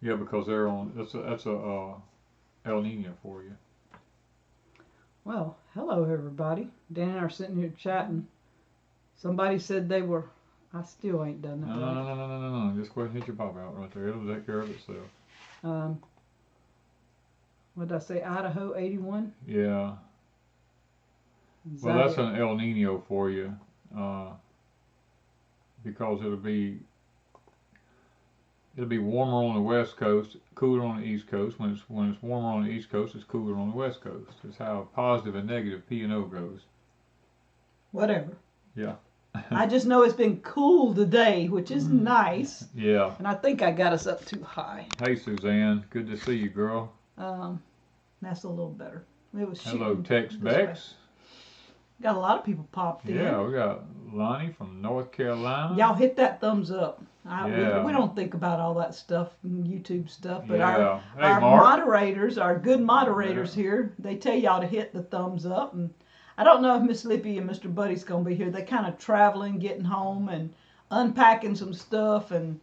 Yeah, because they're on. That's a El Nino for you. Well, hello everybody. Dan and I are sitting here chatting. Somebody said they were. I still ain't done that No, right. no, no, no, no, no, no. Just go ahead and hit your pop out right there. It'll take care of itself. What did I say? Idaho 81. Yeah. Well, that's an El Nino for you, because it'll be warmer on the west coast, cooler on the east coast. When it's warmer on the east coast, it's cooler on the west coast. It's how positive and negative P&O goes. Whatever. Yeah. I just know it's been cool today, which is nice. Yeah. And I think I got us up too high. Hey, Suzanne. Good to see you, girl. That's a little better. It was hello, Tex Bex. Got a lot of people popped in. Yeah, we got Lonnie from North Carolina. Y'all hit that thumbs up. Yeah. We don't think about all that stuff, YouTube stuff, but Yeah. our moderators, our good moderators here, they tell y'all to hit the thumbs up. And I don't know if Miss Lippy and Mr. Buddy's going to be here. They're kind of traveling, getting home, and unpacking some stuff. And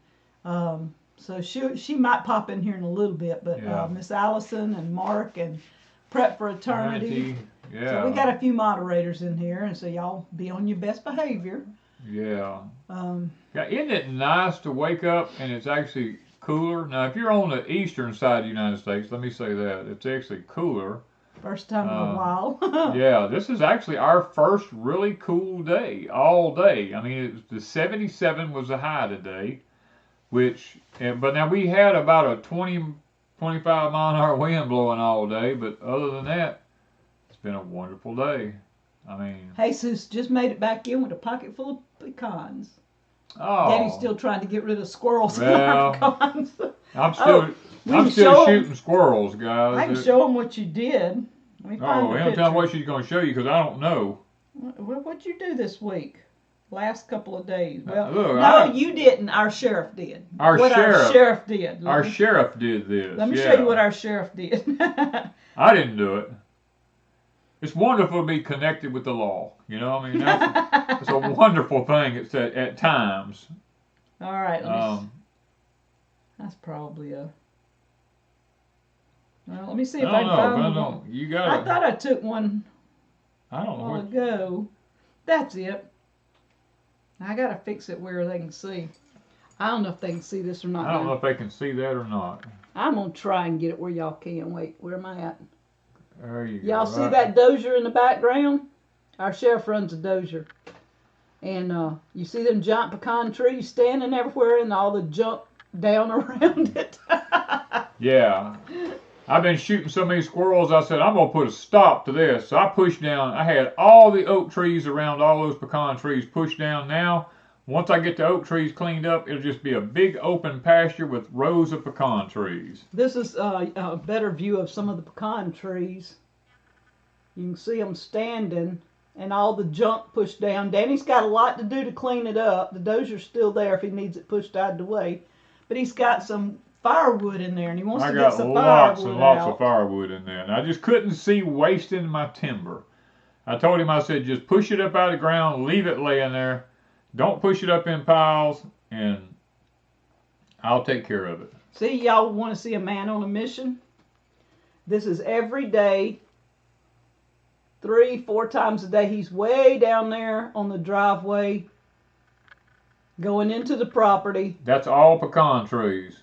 so she might pop in here in a little bit. But Yeah. Miss Allison and Mark and Prep for Eternity. Yeah. So we got a few moderators in here, and so y'all be on your best behavior. Yeah. Yeah. Isn't it nice to wake up and it's actually cooler? Now, if you're on the eastern side of the United States, let me say that it's actually cooler. First time in a while. Yeah, this is actually our first really cool day, all day. I mean, the 77 was the high today, but now we had about a 20, 25 mile an hour wind blowing all day, but other than that, it's been a wonderful day. I mean, Jesus just made it back in with a pocket full of pecans. oh, Daddy's still trying to get rid of squirrels in well, our pecans. I'm still shooting squirrels, guys. I can show them what you did. Let me find he don't tell me what she's going to show you because I don't know. What'd you do this week? Last couple of days. Well, look, you didn't. Our sheriff did. Our sheriff did. Our sheriff did this. Let me show you what our sheriff did. I didn't do it. It's wonderful to be connected with the law. You know, I mean, it's a wonderful thing. It's at times. All right. That's probably a. Well, let me see if I can find one. You got it. I thought I took one. I don't know. A while ago. That's it. I gotta fix it where they can see. I don't know if they can see this or not. I don't know if they can see that or not. I'm gonna try and get it where y'all can. Wait, where am I at? There you go. Y'all see that dozier in the background? Our sheriff runs a dozier. And you see them giant pecan trees standing everywhere and all the junk down around it? Yeah. I've been shooting so many squirrels, I said, I'm going to put a stop to this. So I pushed down. I had all the oak trees around all those pecan trees pushed down. Now, once I get the oak trees cleaned up, it'll just be a big open pasture with rows of pecan trees. This is a better view of some of the pecan trees. You can see them standing and all the junk pushed down. Danny's got a lot to do to clean it up. The dozier's still there if he needs it pushed out of the way. But he's got some firewood in there and he wants to get some firewood out. I got lots and lots of firewood in there. And I just couldn't see wasting my timber. I told him, I said, just push it up out of the ground, leave it laying there. Don't push it up in piles, and I'll take care of it. See, y'all want to see a man on a mission? This is every day, 3-4 times a day. He's way down there on the driveway, going into the property. That's all pecan trees.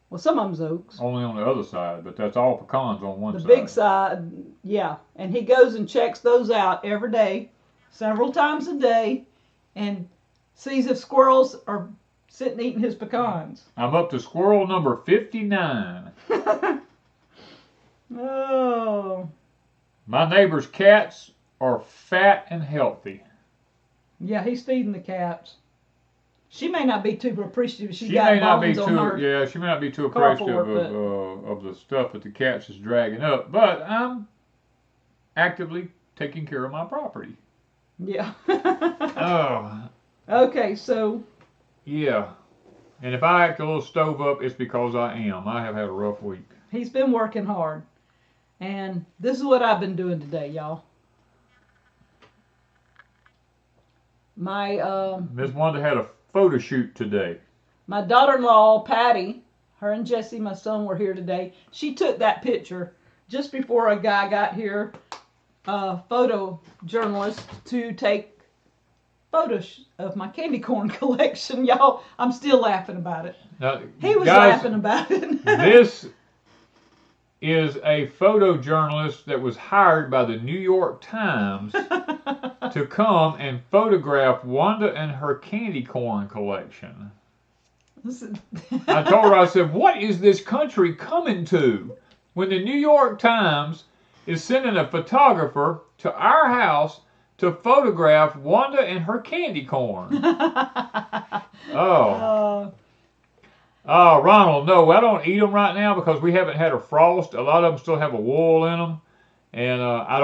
Well, some of them's oaks. Only on the other side, but that's all pecans on one side. The big side, yeah. And he goes and checks those out every day, several times a day, and sees if squirrels are sitting eating his pecans. I'm up to squirrel number 59. Oh. My neighbor's cats are fat and healthy. Yeah, he's feeding the cats. She may not be too appreciative. She may not be too appreciative of the stuff that the cats is dragging up. But I'm actively taking care of my property. Yeah. Oh. Okay, so. Yeah. And if I act a little stove up, it's because I am. I have had a rough week. He's been working hard. And this is what I've been doing today, y'all. Miss Wanda had a photo shoot today. My daughter-in-law, Patty, Her and Jesse, my son, were here today. She took that picture just before a guy got here, a photojournalist, to take photos of my candy corn collection. Y'all, I'm still laughing about it. Now, He was guys, laughing about it. This is a photojournalist that was hired by the New York Times to come and photograph Wanda and her candy corn collection. I told her, I said, what is this country coming to when the New York Times is sending a photographer to our house to photograph Wanda and her candy corn? Oh, Ronald, no, I don't eat them right now because we haven't had a frost. A lot of them still have a wool in them, and I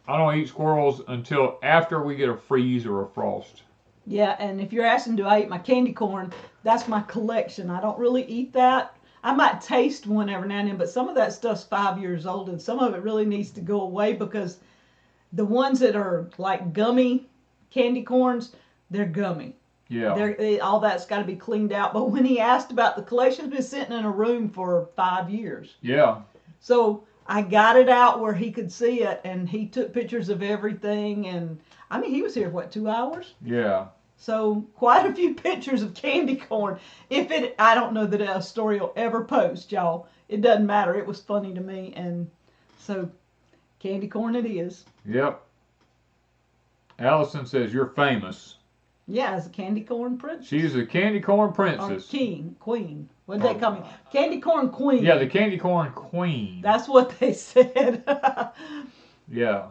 don't eat squirrels until after we get a freeze or a frost. Yeah, and if you're asking, do I eat my candy corn? That's my collection. I don't really eat that. I might taste one every now and then, but some of that stuff's 5 years old, and some of it really needs to go away because the ones that are like gummy candy corns, they're gummy. Yeah. All that's got to be cleaned out. But when he asked about the collection, it's been sitting in a room for 5 years. Yeah. So I got it out where he could see it, and he took pictures of everything. And I mean, he was here, what, 2 hours? Yeah. So quite a few pictures of candy corn. I don't know that a story will ever post, y'all. It doesn't matter. It was funny to me, and so candy corn it is. Yep. Allison says you're famous. Yeah, as a candy corn princess. She's a candy corn princess. Or queen. What did they call me? Candy corn queen. Yeah, the candy corn queen. That's what they said. Yeah.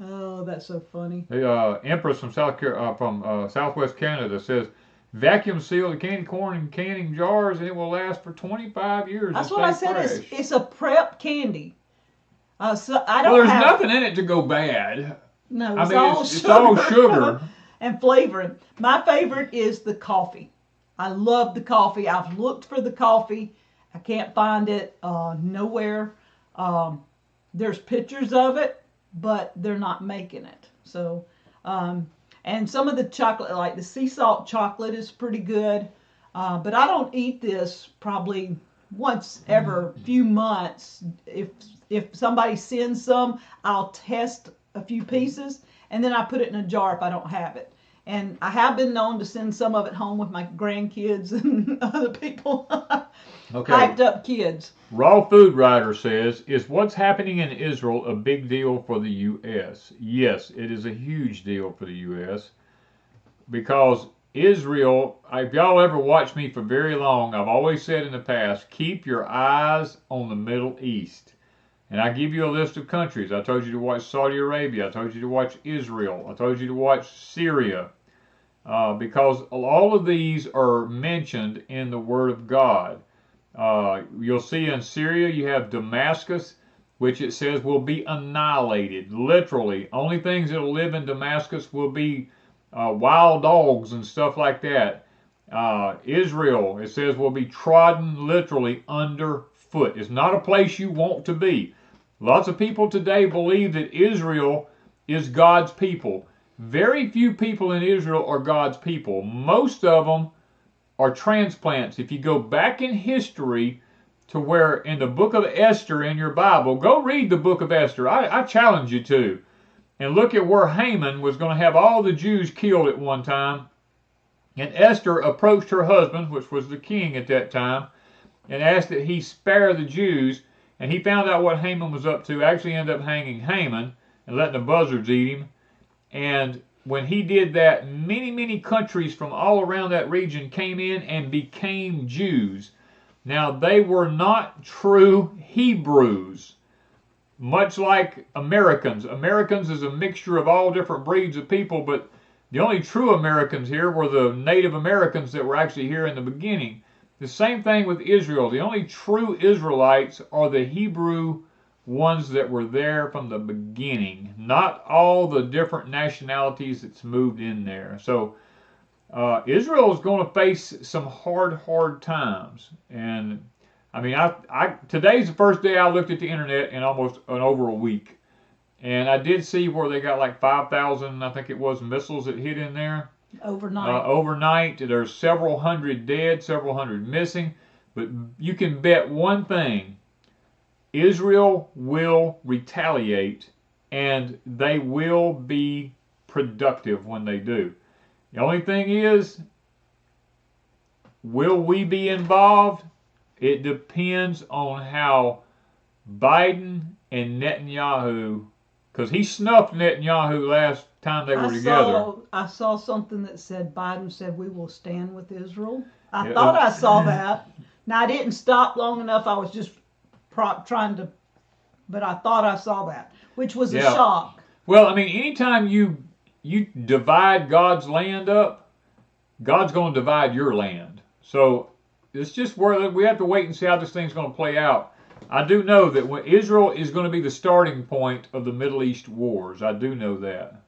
Oh, that's so funny. The Empress from Southwest Canada says, vacuum seal the candy corn in canning jars and it will last for 25 years. That's what I said. It's a prep candy. So I don't. Well, there's nothing in it to go bad. No, it's all sugar and flavoring. My favorite is the coffee. I love the coffee. I've looked for the coffee. I can't find it nowhere. There's pictures of it, but they're not making it. So, and some of the chocolate, like the sea salt chocolate, is pretty good. But I don't eat this probably once every few months. If somebody sends some, I'll test a few pieces, and then I put it in a jar if I don't have it. And I have been known to send some of it home with my grandkids and other people. Okay. Hyped up kids. Raw Food Writer says, is what's happening in Israel a big deal for the U.S.? Yes, it is a huge deal for the U.S. because Israel, if y'all ever watched me for very long, I've always said in the past, keep your eyes on the Middle East. And I give you a list of countries. I told you to watch Saudi Arabia. I told you to watch Israel. I told you to watch Syria. Because all of these are mentioned in the Word of God. You'll see in Syria you have Damascus, which it says will be annihilated. Literally. Only things that will live in Damascus will be wild dogs and stuff like that. Israel, it says, will be trodden literally underfoot. It's not a place you want to be. Lots of people today believe that Israel is God's people. Very few people in Israel are God's people. Most of them are transplants. If you go back in history to where in the book of Esther in your Bible, go read the book of Esther. I challenge you to. And look at where Haman was going to have all the Jews killed at one time. And Esther approached her husband, which was the king at that time, and asked that he spare the Jews. And he found out what Haman was up to, actually ended up hanging Haman and letting the buzzards eat him. And when he did that, many, many countries from all around that region came in and became Jews. Now, they were not true Hebrews, much like Americans. Americans is a mixture of all different breeds of people, but the only true Americans here were the Native Americans that were actually here in the beginning. The same thing with Israel. The only true Israelites are the Hebrew ones that were there from the beginning, not all the different nationalities that's moved in there. So Israel is going to face some hard times. And I mean, today's the first day I looked at the internet in almost over a week. And I did see where they got like 5,000, I think it was, missiles that hit in there. Overnight. Overnight. There's several hundred dead, several hundred missing. But you can bet one thing. Israel will retaliate, and they will be productive when they do. The only thing is, will we be involved? It depends on how Biden and Netanyahu, because he snuffed Netanyahu last time they were together. I saw something that said Biden said we will stand with Israel. I thought I saw that. Now I didn't stop long enough. I was just trying to, but I thought I saw that, which was a shock. Well, I mean, anytime you divide God's land up, God's going to divide your land. So it's just where we have to wait and see how this thing's going to play out. I do know that when Israel is going to be the starting point of the Middle East wars. I do know that.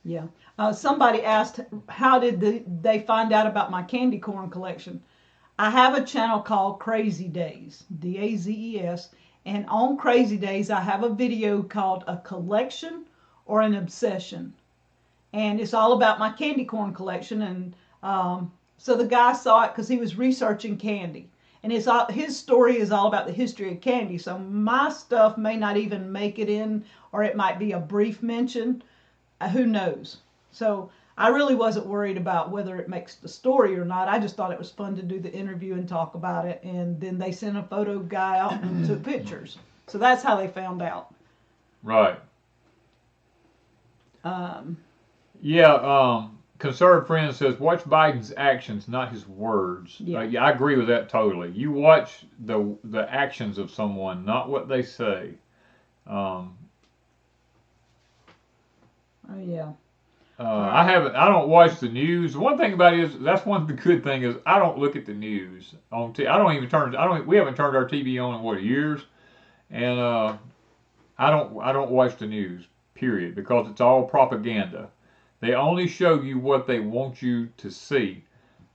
Yeah. Somebody asked, how did they find out about my candy corn collection? I have a channel called CRAZY DAZES, DAZES, and on CRAZY DAZES I have a video called A Collection or an Obsession. And it's all about my candy corn collection. And so the guy saw it because he was researching candy. And his story is all about the history of candy. So my stuff may not even make it in, or it might be a brief mention. Who knows? So I really wasn't worried about whether it makes the story or not. I just thought it was fun to do the interview and talk about it. And then they sent a photo guy out and took pictures. So that's how they found out. Right. Conservative Friend says, watch Biden's actions, not his words. Yeah. I agree with that totally. You watch the actions of someone, not what they say. Oh yeah. I don't watch the news. One thing about it is, that's one good thing is I don't look at the news on we haven't turned our TV on in years, and I don't watch the news, period, because it's all propaganda. They only show you what they want you to see.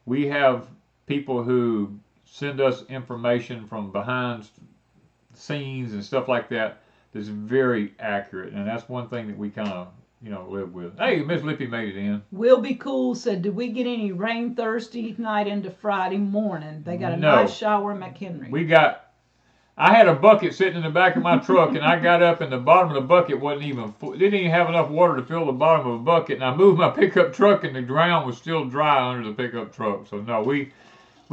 We have people who send us information from behind the scenes and stuff like that that's very accurate, and that's one thing that we kind of live with. Hey, Miss Lippy made it in. Will Be Cool said, did we get any rain Thursday night into Friday morning? They got a nice shower in McHenry. I had a bucket sitting in the back of my truck, and I got up, and the bottom of the bucket didn't even have enough water to fill the bottom of a bucket, and I moved my pickup truck, and the ground was still dry under the pickup truck. So no, we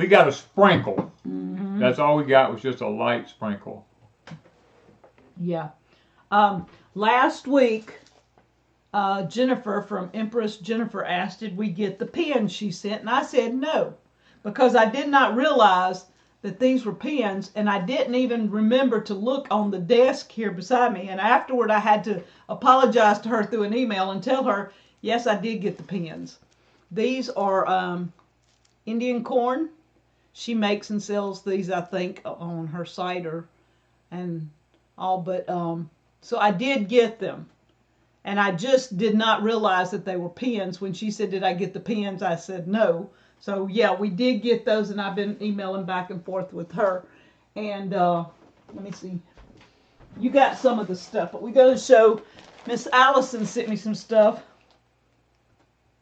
got a sprinkle. Mm-hmm. That's all we got, was just a light sprinkle. Yeah. Last week, Jennifer from Empress Jennifer asked, did we get the pins she sent? And I said no, because I did not realize that these were pins, and I didn't even remember to look on the desk here beside me. And afterward, I had to apologize to her through an email and tell her, yes, I did get the pins. These are Indian corn. She makes and sells these, I think, on her site and all. But so I did get them. And I just did not realize that they were pins. When she said, did I get the pins? I said no. So yeah, we did get those, and I've been emailing back and forth with her. And let me see. You got some of the stuff, but we go to show. Miss Allison sent me some stuff.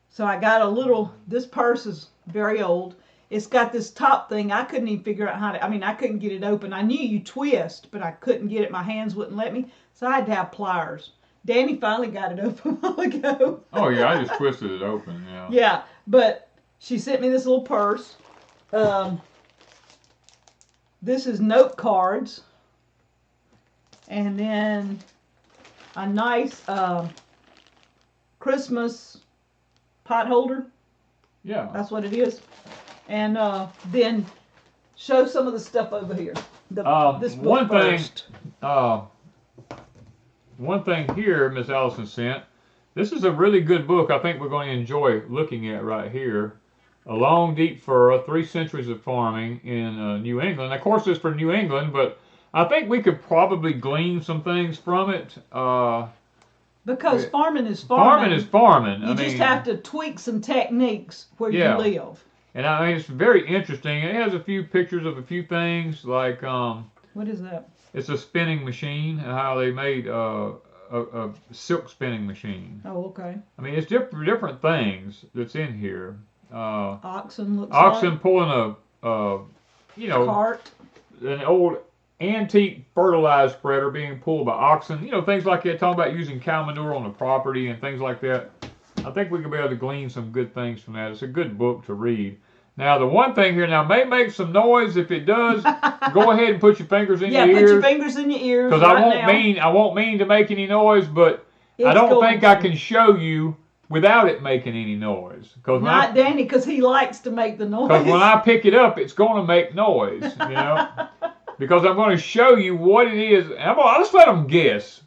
So I got this purse is very old. It's got this top thing. I couldn't even figure out I couldn't get it open. I knew you twist, but I couldn't get it. My hands wouldn't let me. So I had to have pliers. Danny finally got it open a while ago. Oh yeah, I just twisted it open, yeah. Yeah, but she sent me this little purse. This is note cards. And then a nice Christmas pot holder. Yeah. That's what it is. And then show some of the stuff over here. This book first. One thing here, Miss Allison sent. This is a really good book. I think we're going to enjoy looking at right here. A Long Deep Furrow, 3 Centuries of Farming in New England. Of course, it's for New England, but I think we could probably glean some things from it. Because farming is farming. Farming is farming. You just have to tweak some techniques where you live. And I mean, it's very interesting. It has a few pictures of a few things, like... what is that? It's a spinning machine, how they made a silk spinning machine. Oh, okay. I mean, it's different things that's in here. Oxen looks Oxen like. pulling Cart. an old antique fertilizer spreader being pulled by oxen. Things like that. Talking about using cow manure on the property and things like that. I think we could be able to glean some good things from that. It's a good book to read. Now, the one thing here may make some noise. If it does, go ahead and put your fingers in your ears. Yeah, put your fingers in your ears. Because I won't mean to make any noise, but I don't think I can show you without it making any noise. Not Danny, because he likes to make the noise. Because when I pick it up, it's going to make noise, Because I'm going to show you what it is. I'll just let them guess.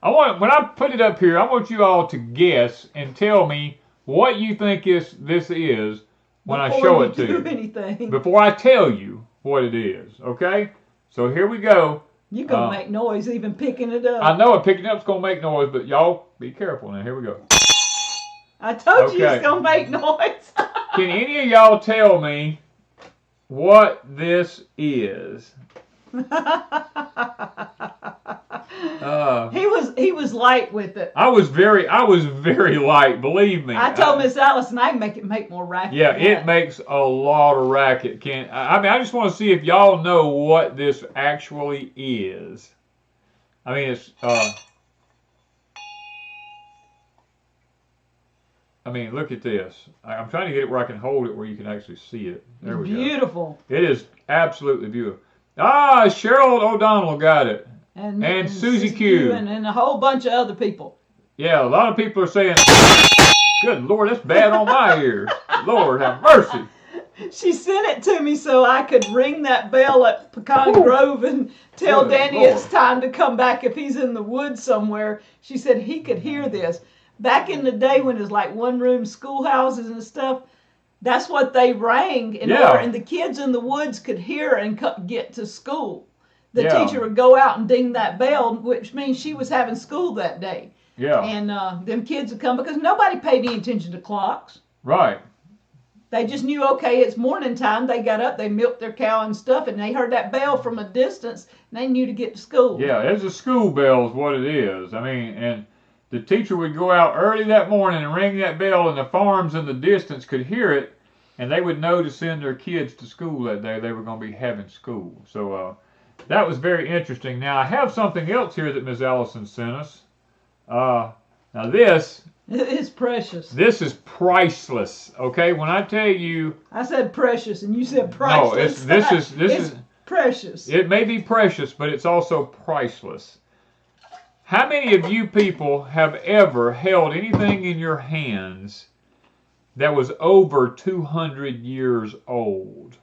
When I put it up here, I want you all to guess and tell me what you think this is when I show it to you. Anything. Before I tell you what it is, okay? So here we go. You're going to make noise even picking it up. I know picking it up's going to make noise, but y'all be careful now. Here we go. I told you it's going to make noise. Can any of y'all tell me what this is? He was light with it. I was very light, believe me. I told Miss Allison I can make it make more racket. Yeah, it makes a lot of racket. I just want to see if y'all know what this actually is. I mean, it's look at this. I'm trying to get it where I can hold it where you can actually see it. There we go. Beautiful. It is absolutely beautiful. Ah, Cheryl O'Donnell got it. And Susie Q. And a whole bunch of other people. Yeah, a lot of people are saying, good Lord, that's bad on my ears. Lord, have mercy. She sent it to me so I could ring that bell at Pecan Grove and tell Danny it's time to come back if he's in the woods somewhere. She said he could hear this. Back in the day when it was like one-room schoolhouses and stuff, that's what they rang in order, and the kids in the woods could hear and get to school. The teacher would go out and ding that bell, which means she was having school that day. Yeah. And them kids would come because nobody paid any attention to clocks. Right. They just knew, okay, it's morning time. They got up, they milked their cow and stuff, and they heard that bell from a distance, and they knew to get to school. Yeah, it's a school bell is what it is. I mean, and the teacher would go out early that morning and ring that bell, and the farms in the distance could hear it, and they would know to send their kids to school that day. They were going to be having school. So that was very interesting. Now, I have something else here that Ms. Allison sent us. Now, this is precious. This is priceless, okay? When I tell you... I said precious, and you said priceless. No, this is precious. It may be precious, but it's also priceless. How many of you people have ever held anything in your hands that was over 200 years old?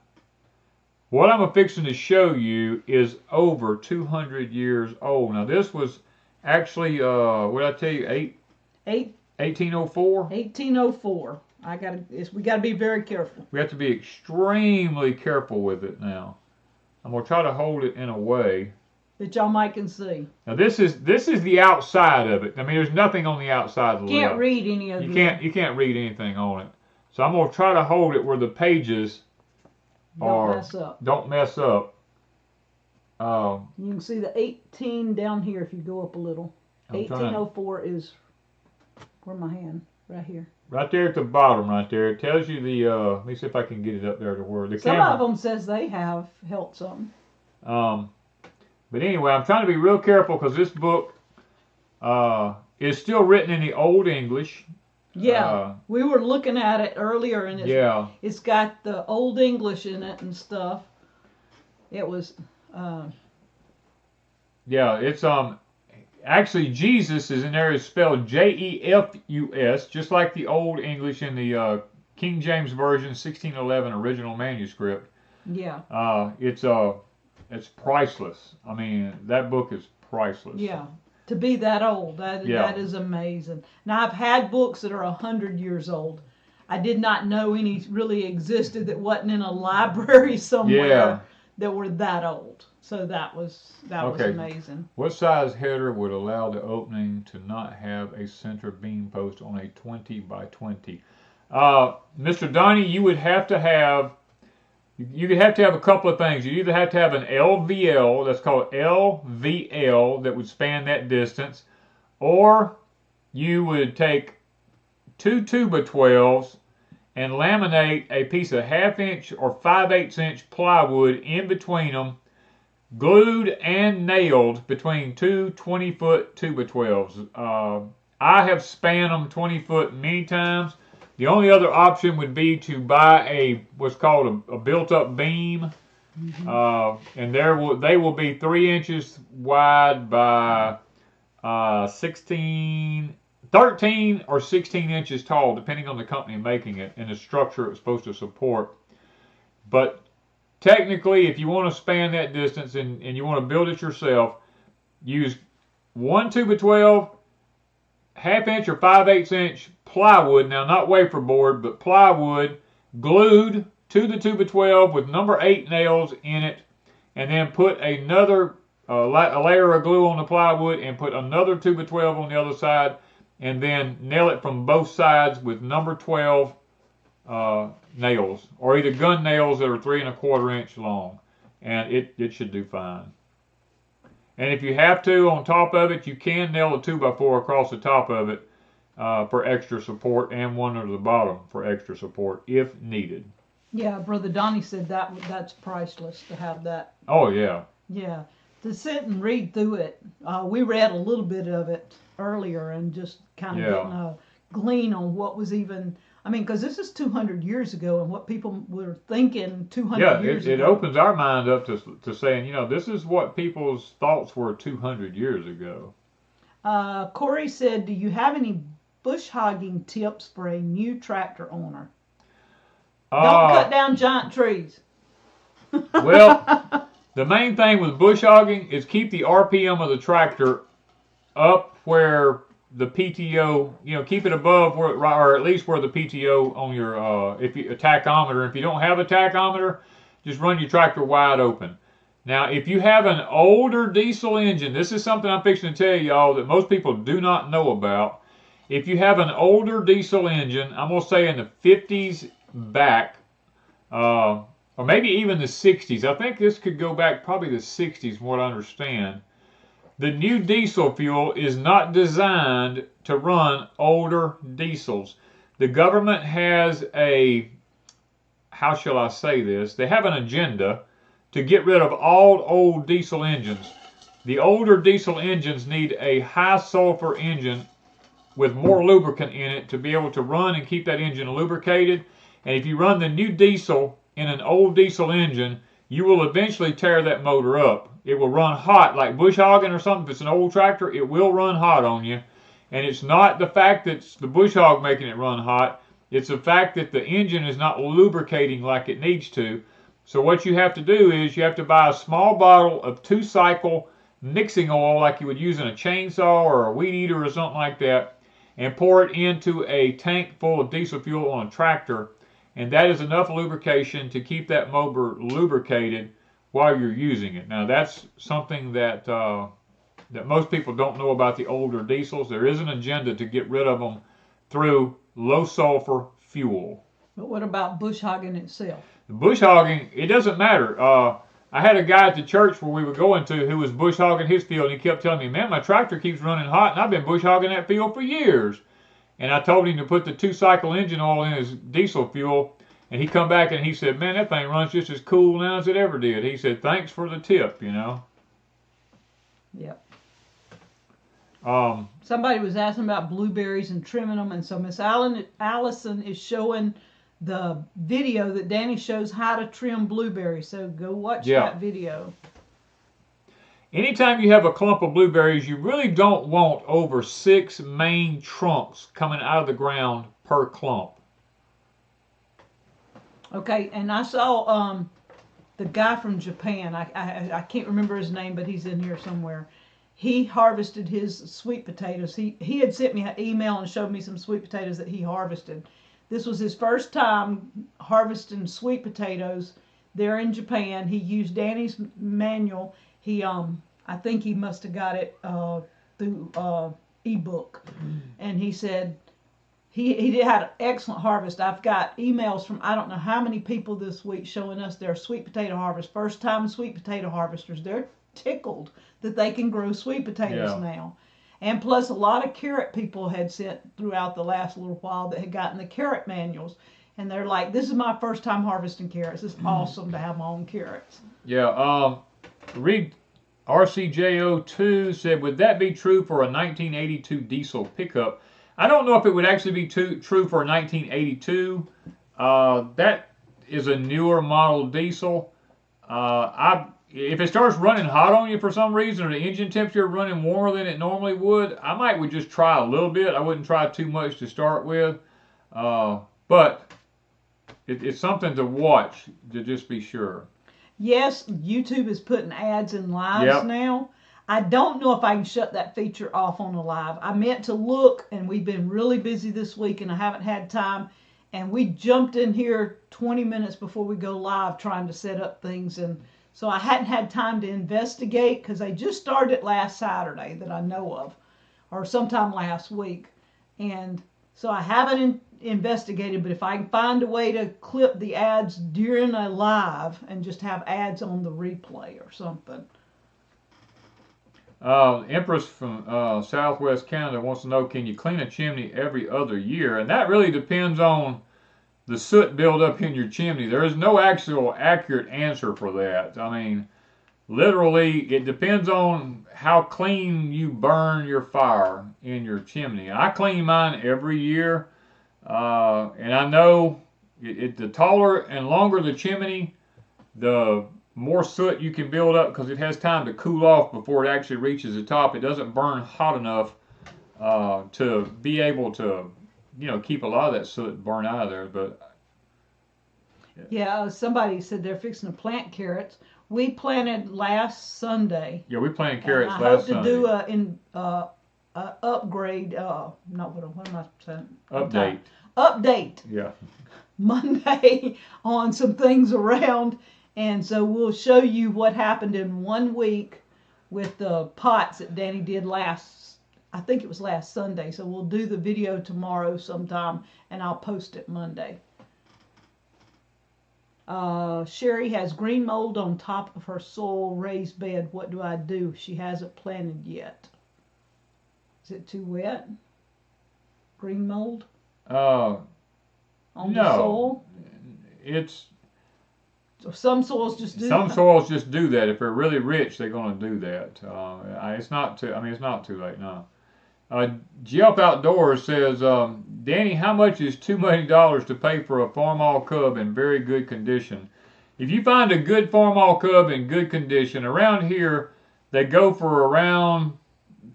What I'm fixing to show you is over 200 years old. Now, this was actually, what did I tell you, 1804? 1804. We got to be very careful. We have to be extremely careful with it now. I'm going to try to hold it in a way that y'all might can see. Now this is the outside of it. I mean, there's nothing on the outside of the lid. You can't read any of it. You can't read anything on it. So I'm going to try to hold it where the pages don't mess up. You can see the 18 down here if you go up a little. 1804 is where my hand right here. Right there at the bottom, right there. It tells you the. Let me see if I can get it up there to where the camera. Some of them says they have held something. But anyway, I'm trying to be real careful because this book is still written in the Old English. Yeah, we were looking at it earlier, and it's got the Old English in it and stuff. It was. Yeah, it's actually Jesus is in there. It's spelled Jefus, just like the Old English in the King James Version 1611 original manuscript. Yeah. It's priceless. I mean, that book is priceless. Yeah. To be that old, that is amazing. Now, I've had books that are 100 years old. I did not know any really existed that wasn't in a library somewhere that were that old. So that was amazing. What size header would allow the opening to not have a center beam post on a 20 by 20? Mr. Donnie, you would have to have a couple of things. You either have to have an LVL, that's called LVL, that would span that distance, or you would take 2 2x12s and laminate a piece of 1/2 inch or 5/8 inch plywood in between them, glued and nailed between two 20-foot 2x12s. I have spanned them 20 foot many times. The only other option would be to buy what's called a built-up beam, and they will be 3 inches wide by 13 or 16 inches tall, depending on the company making it and the structure it's supposed to support. But technically, if you want to span that distance and you want to build it yourself, use 1 2x12, 1/2 inch or 5/8 inch plywood, now not wafer board, but plywood, glued to the 2x12 with number 8 nails in it, and then put another a layer of glue on the plywood and put another 2x12 on the other side, and then nail it from both sides with number 12 nails, or either gun nails that are 3 1/4 inch long, and it should do fine. And if you have to, on top of it, you can nail a 2x4 across the top of it for extra support, and one under the bottom for extra support if needed. Yeah, Brother Donnie said that's priceless to have that. Oh yeah. Yeah, to sit and read through it. We read a little bit of it earlier and just kind of getting a glean on what was even. I mean, because this is 200 years ago, and what people were thinking 200 years ago. Yeah, it opens our mind up to saying, this is what people's thoughts were 200 years ago. Corey said, do you have any bush hogging tips for a new tractor owner? Don't cut down giant trees. Well, the main thing with bush hogging is keep the RPM of the tractor up where the PTO, keep it above where, or at least where the PTO on your, a tachometer. If you don't have a tachometer, just run your tractor wide open. Now, if you have an older diesel engine, this is something I'm fixing to tell y'all that most people do not know about. If you have an older diesel engine, I'm going to say in the 50s back, or maybe even the 60s. I think this could go back probably the 60s, from what I understand. The new diesel fuel is not designed to run older diesels. The government has how shall I say this? They have an agenda to get rid of all old diesel engines. The older diesel engines need a high sulfur engine with more lubricant in it to be able to run and keep that engine lubricated. And if you run the new diesel in an old diesel engine, you will eventually tear that motor up. It will run hot, like bush hogging or something. If it's an old tractor, it will run hot on you. And it's not the fact that it's the bush hog making it run hot. It's the fact that the engine is not lubricating like it needs to. So what you have to do is you have to buy a small bottle of 2-cycle mixing oil like you would use in a chainsaw or a weed eater or something like that, and pour it into a tank full of diesel fuel on a tractor. And that is enough lubrication to keep that motor lubricated while you're using it. Now that's something that that most people don't know about the older diesels. There is an agenda to get rid of them through low sulfur fuel. But what about bush hogging itself? The bush hogging, it doesn't matter. I had a guy at the church where we were going to who was bush hogging his field, and he kept telling me, man, my tractor keeps running hot, and I've been bush hogging that field for years. And I told him to put the 2-cycle engine oil in his diesel fuel, and he come back and he said, man, that thing runs just as cool now as it ever did. He said, thanks for the tip, Yep. Um, Somebody was asking about blueberries and trimming them, and so Miss Allison is showing the video that Danny shows how to trim blueberries. So go watch that video. Anytime you have a clump of blueberries, you really don't want over 6 main trunks coming out of the ground per clump. Okay, and I saw the guy from Japan. I can't remember his name, but he's in here somewhere. He harvested his sweet potatoes. He had sent me an email and showed me some sweet potatoes that he harvested. This was his first time harvesting sweet potatoes there in Japan. He used Danny's manual. He I think he must have got it through ebook. And he said he had an excellent harvest. I've got emails from I don't know how many people this week showing us their sweet potato harvest. First time sweet potato harvesters. They're tickled that they can grow sweet potatoes now. And plus, a lot of carrot people had sent throughout the last little while that had gotten the carrot manuals. And they're like, this is my first time harvesting carrots. It's awesome to have my own carrots. Yeah, read RCJO2 said, would that be true for a 1982 diesel pickup? I don't know if it would actually be true for a 1982. That is a newer model diesel. If it starts running hot on you for some reason, or the engine temperature running warmer than it normally would, I would just try a little bit. I wouldn't try too much to start with. But it's something to watch, to just be sure. Yes, YouTube is putting ads in lives now. I don't know if I can shut that feature off on a live. I meant to look, and we've been really busy this week, and I haven't had time. And we jumped in here 20 minutes before we go live trying to set up things. And so I hadn't had time to investigate, because they just started it last Saturday that I know of, or sometime last week. And so I haven't investigated, but if I can find a way to clip the ads during a live and just have ads on the replay or something. Empress from Southwest Canada wants to know, can you clean a chimney every other year? And that really depends on the soot buildup in your chimney. There is no actual accurate answer for that. I mean, literally, it depends on how clean you burn your fire in your chimney. I clean mine every year. And I know the taller and longer the chimney, the more soot you can build up, because it has time to cool off before it actually reaches the top. It doesn't burn hot enough to be able to, keep a lot of that soot burned out of there. But yeah, somebody said they're fixing to plant carrots. We planted last Sunday. Yeah, we planted carrots last Sunday. I hope to do upgrade. What am I saying? Update. Yeah. Monday on some things around, and so we'll show you what happened in 1 week with the pots that Danny did I think it was last Sunday. So we'll do the video tomorrow sometime, and I'll post it Monday. Sherry has green mold on top of her soil raised bed. What do I do? She hasn't planted yet. Is it too wet? Green mold? On the soil? It's so some soils just do. Some soils just do that. If they're really rich, they're going to do that. It's not too. It's not too late now. Jelp Outdoors says, Danny, how much is too many dollars to pay for a farmall cub in very good condition? If you find a good farmall cub in good condition, around here they go for around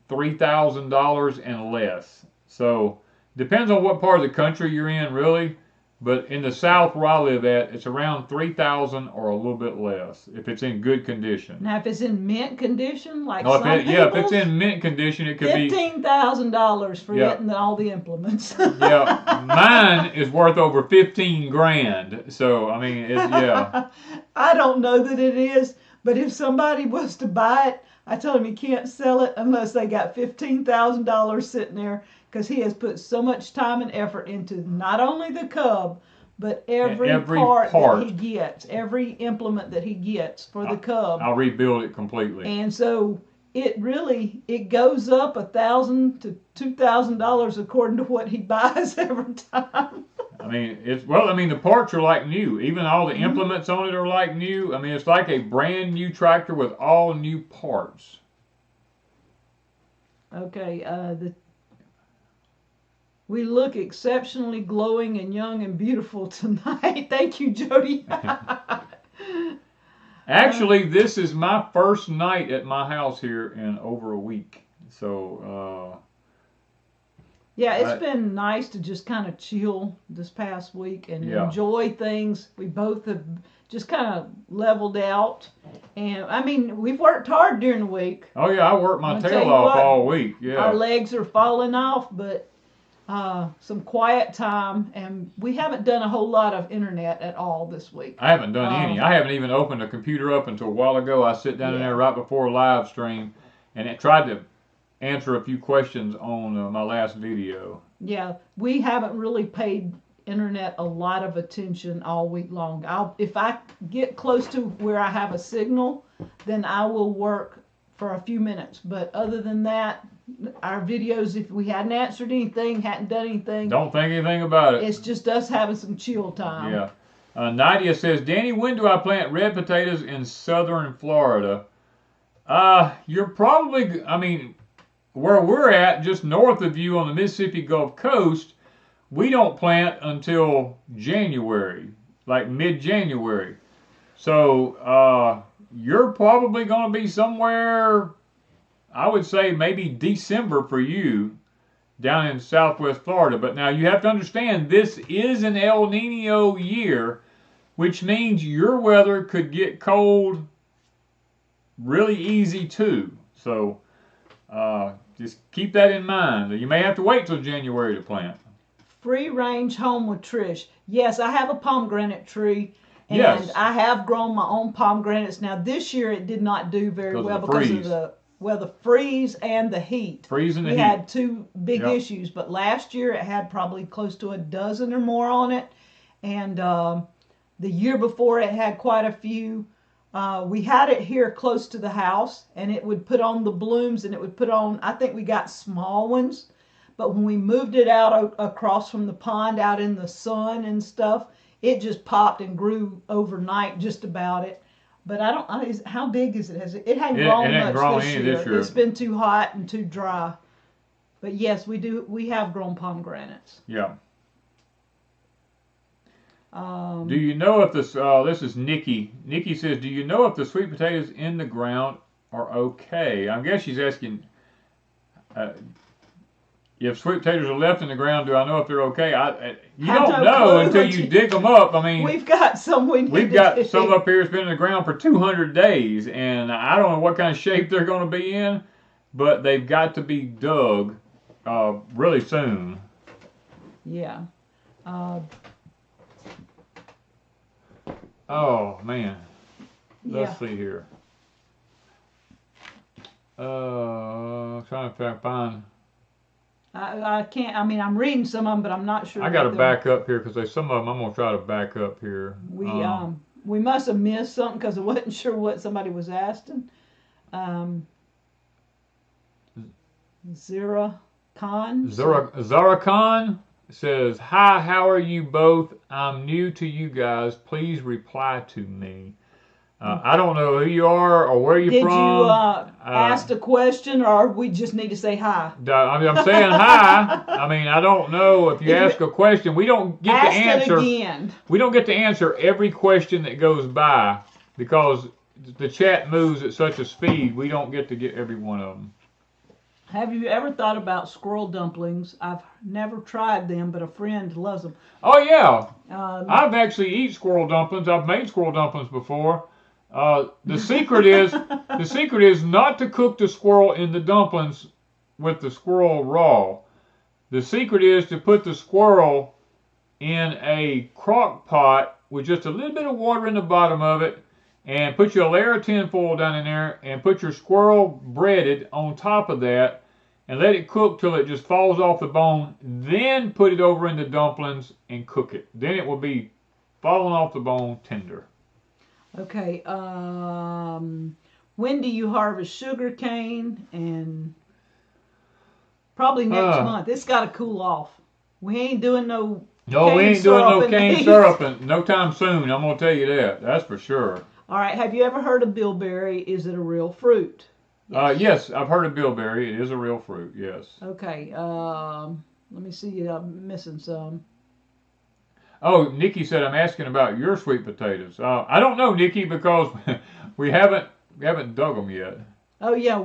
$3,000 and less. So depends on what part of the country you're in, really. But in the South where I live at, it's around $3,000 or a little bit less if it's in good condition. Now, if it's in mint condition, like if it's in mint condition, it could be $15,000 for it and all the implements. Yeah, mine is worth over 15 grand. So I don't know that it is, but if somebody was to buy it, I told him he can't sell it unless they got $15,000 sitting there, because he has put so much time and effort into not only the cub, but every part that he gets, every implement that he gets for the cub. I'll rebuild it completely. And so it goes up $1,000 to $2,000 according to what he buys every time. The parts are like new. Even all the implements on it are like new. It's like a brand new tractor with all new parts. Okay, we look exceptionally glowing and young and beautiful tonight. Thank you, Jody. Actually, this is my first night at my house here in over a week. So, it's been nice to just kind of chill this past week and enjoy things. We both have just kind of leveled out. And, we've worked hard during the week. Oh, yeah, I worked my tail off all week. Yeah. Our legs are falling off, but some quiet time, and we haven't done a whole lot of internet at all this week. I haven't done any. I haven't even opened the computer up until a while ago. I sit down in there right before a live stream, and I tried to answer a few questions on my last video. Yeah, we haven't really paid internet a lot of attention all week long. If I get close to where I have a signal, then I will work for a few minutes. But other than that, our videos, if we hadn't answered anything, hadn't done anything. Don't think anything about it. It's just us having some chill time. Yeah. Nadia says, Danny, when do I plant red potatoes in southern Florida? You're probably, I mean, where we're at, just north of you on the Mississippi Gulf Coast, we don't plant until January, like mid-January. So you're probably going to be somewhere, I would say maybe December for you down in southwest Florida. But now you have to understand, this is an El Nino year, which means your weather could get cold really easy too. So just keep that in mind. You may have to wait till January to plant. Free range home with Trish. Yes, I have a pomegranate tree. And yes. I have grown my own pomegranates. Now this year it did not do very well because of the freeze and the heat. Freeze and the heat. We had two big issues, but last year it had probably close to a dozen or more on it. And the year before it had quite a few. We had it here close to the house, and it would put on the blooms, and it would put on, I think we got small ones, but when we moved it out across from the pond out in the sun and stuff, it just popped and grew overnight just about it. But I don't, how big is it? It hadn't grown much this year. It's been too hot and too dry. But yes, we have grown pomegranates. Yeah. Do you know if this is Nikki. Nikki says, do you know if the sweet potatoes in the ground are okay? I guess she's asking, if sweet potatoes are left in the ground, do I know if they're okay? You don't know until you dig them up. I mean, we've got some some up here that's been in the ground for 200 days, and I don't know what kind of shape they're going to be in, but they've got to be dug really soon. Yeah. Oh man, let's see here. Trying to find. I can't. I mean, I'm reading some of them, but I'm not sure. I got to back up here because there's some of them. I'm gonna try to back up here. We must have missed something because I wasn't sure what somebody was asking. Zara Khan says, hi, how are you both? I'm new to you guys. Please reply to me. I don't know who you are or where you're from. Did you ask a question, or we just need to say hi? I'm saying hi. I mean, I don't know if you ask a question. We don't get to answer. Ask it again. We don't get to answer every question that goes by because the chat moves at such a speed. We don't get to get every one of them. Have you ever thought about squirrel dumplings? I've never tried them, but a friend loves them. Oh yeah, I've actually eaten squirrel dumplings. I've made squirrel dumplings before. The secret is not to cook the squirrel in the dumplings with the squirrel raw. The secret is to put the squirrel in a crock pot with just a little bit of water in the bottom of it, and put your layer of tin foil down in there, and put your squirrel breaded on top of that, and let it cook till it just falls off the bone. Then put it over in the dumplings and cook it. Then it will be falling off the bone tender. Okay. When do you harvest sugar cane? And probably next month. It's got to cool off. We ain't doing no. No, we ain't doing no cane syrup no time soon. I'm gonna tell you that. That's for sure. All right. Have you ever heard of bilberry? Is it a real fruit? Yes, I've heard of bilberry. It is a real fruit, yes. Okay, let me see, I'm missing some. Oh, Nikki said, I'm asking about your sweet potatoes. I don't know, Nikki, because we haven't dug them yet. Oh yeah,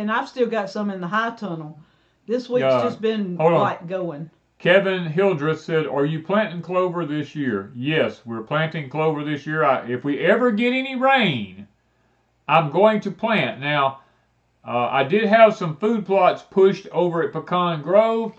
I've still got some in the high tunnel. This week's just been like going. Kevin Hildreth said, are you planting clover this year? Yes, we're planting clover this year. If we ever get any rain, I'm going to plant. Now, I did have some food plots pushed over at Pecan Grove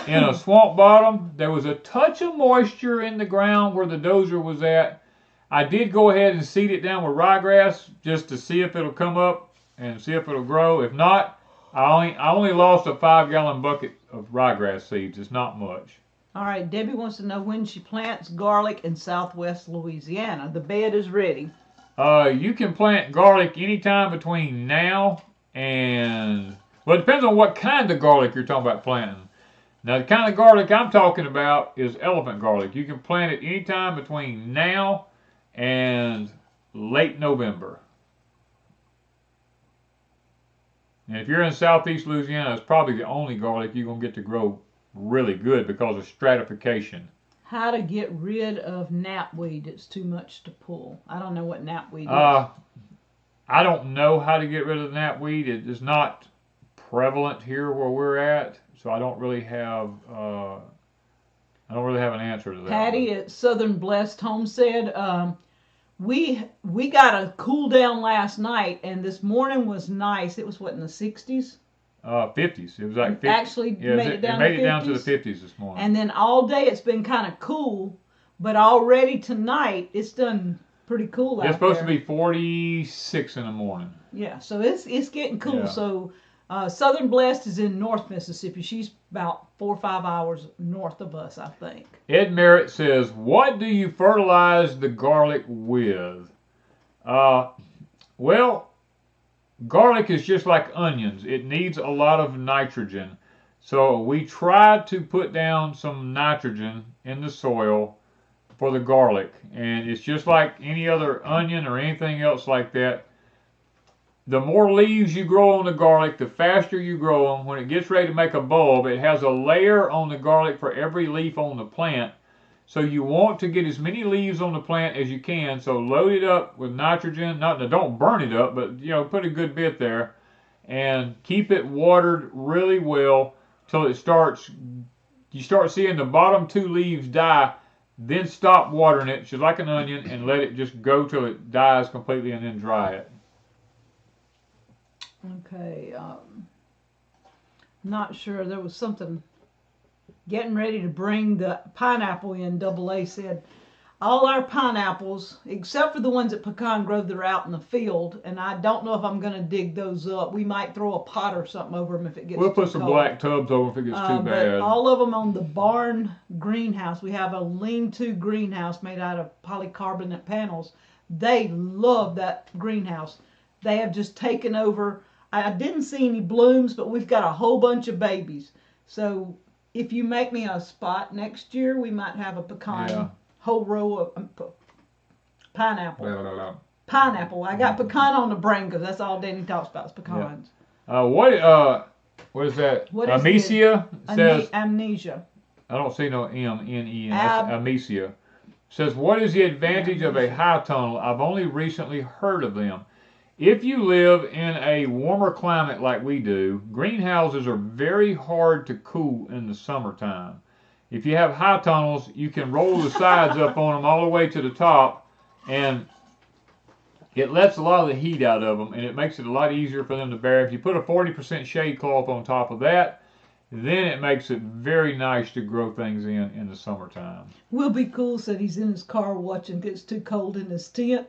in a swamp bottom. There was a touch of moisture in the ground where the dozer was at. I did go ahead and seed it down with ryegrass just to see if it'll come up and see if it'll grow. If not, I only lost a 5-gallon bucket of ryegrass seeds. It's not much. All right, Debbie wants to know when she plants garlic in southwest Louisiana. The bed is ready. You can plant garlic anytime between now and Well, it depends on what kind of garlic you're talking about planting. Now, the kind of garlic I'm talking about is elephant garlic. You can plant it anytime between now and late November. And if you're in southeast Louisiana, it's probably the only garlic you're going to get to grow really good because of stratification. How to get rid of knapweed? It's too much to pull. I don't know what knapweed is. I don't know how to get rid of knapweed. It is not prevalent here where we're at, so I don't really have an answer to that. Patty at Southern Blessed Homestead. We got a cool down last night, and this morning was nice. It was what, in the 60s? 50s. It was like 50s. Actually made it down to 50s. It made it down to the 50s this morning. And then all day it's been kind of cool, but already tonight it's done pretty cool out there. It's supposed to be 46 in the morning. Yeah, so it's getting cool. Yeah. So Southern Blessed is in North Mississippi. She's about 4 or 5 hours north of us, I think. Ed Merritt says, what do you fertilize the garlic with? Well, garlic is just like onions. It needs a lot of nitrogen. So we try to put down some nitrogen in the soil for the garlic. And it's just like any other onion or anything else like that. The more leaves you grow on the garlic, the faster you grow them. When it gets ready to make a bulb, it has a layer on the garlic for every leaf on the plant. So you want to get as many leaves on the plant as you can. So load it up with nitrogen. Don't burn it up, but put a good bit there. And keep it watered really well till you start seeing the bottom 2 leaves die. Then stop watering it, just like an onion, and let it just go till it dies completely and then dry it. Okay, not sure. There was something getting ready to bring the pineapple in. Double A said all our pineapples, except for the ones at Pecan Grove that are out in the field, and I don't know if I'm going to dig those up. We might throw a pot or something over them if it gets We'll too put some cold. black tubs over if it gets too bad. But all of them on the barn greenhouse. We have a lean-to greenhouse made out of polycarbonate panels. They love that greenhouse. They have just taken over. I didn't see any blooms, but we've got a whole bunch of babies. So if you make me a spot next year, we might have a pecan, whole row of pineapple. Pineapple. I got pecan on the brain because that's all Danny talks about is pecans. Yeah. What is that? What is Amesia says. Amnesia. I don't see no M-N-E. That's Amesia. Says, what is the advantage of a high tunnel? I've only recently heard of them. If you live in a warmer climate like we do, greenhouses are very hard to cool in the summertime. If you have high tunnels, you can roll the sides up on them all the way to the top, and it lets a lot of the heat out of them, and it makes it a lot easier for them to bear. If you put a 40% shade cloth on top of that, then it makes it very nice to grow things in the summertime. Will be cool said he's in his car watching because it's too cold in his tent.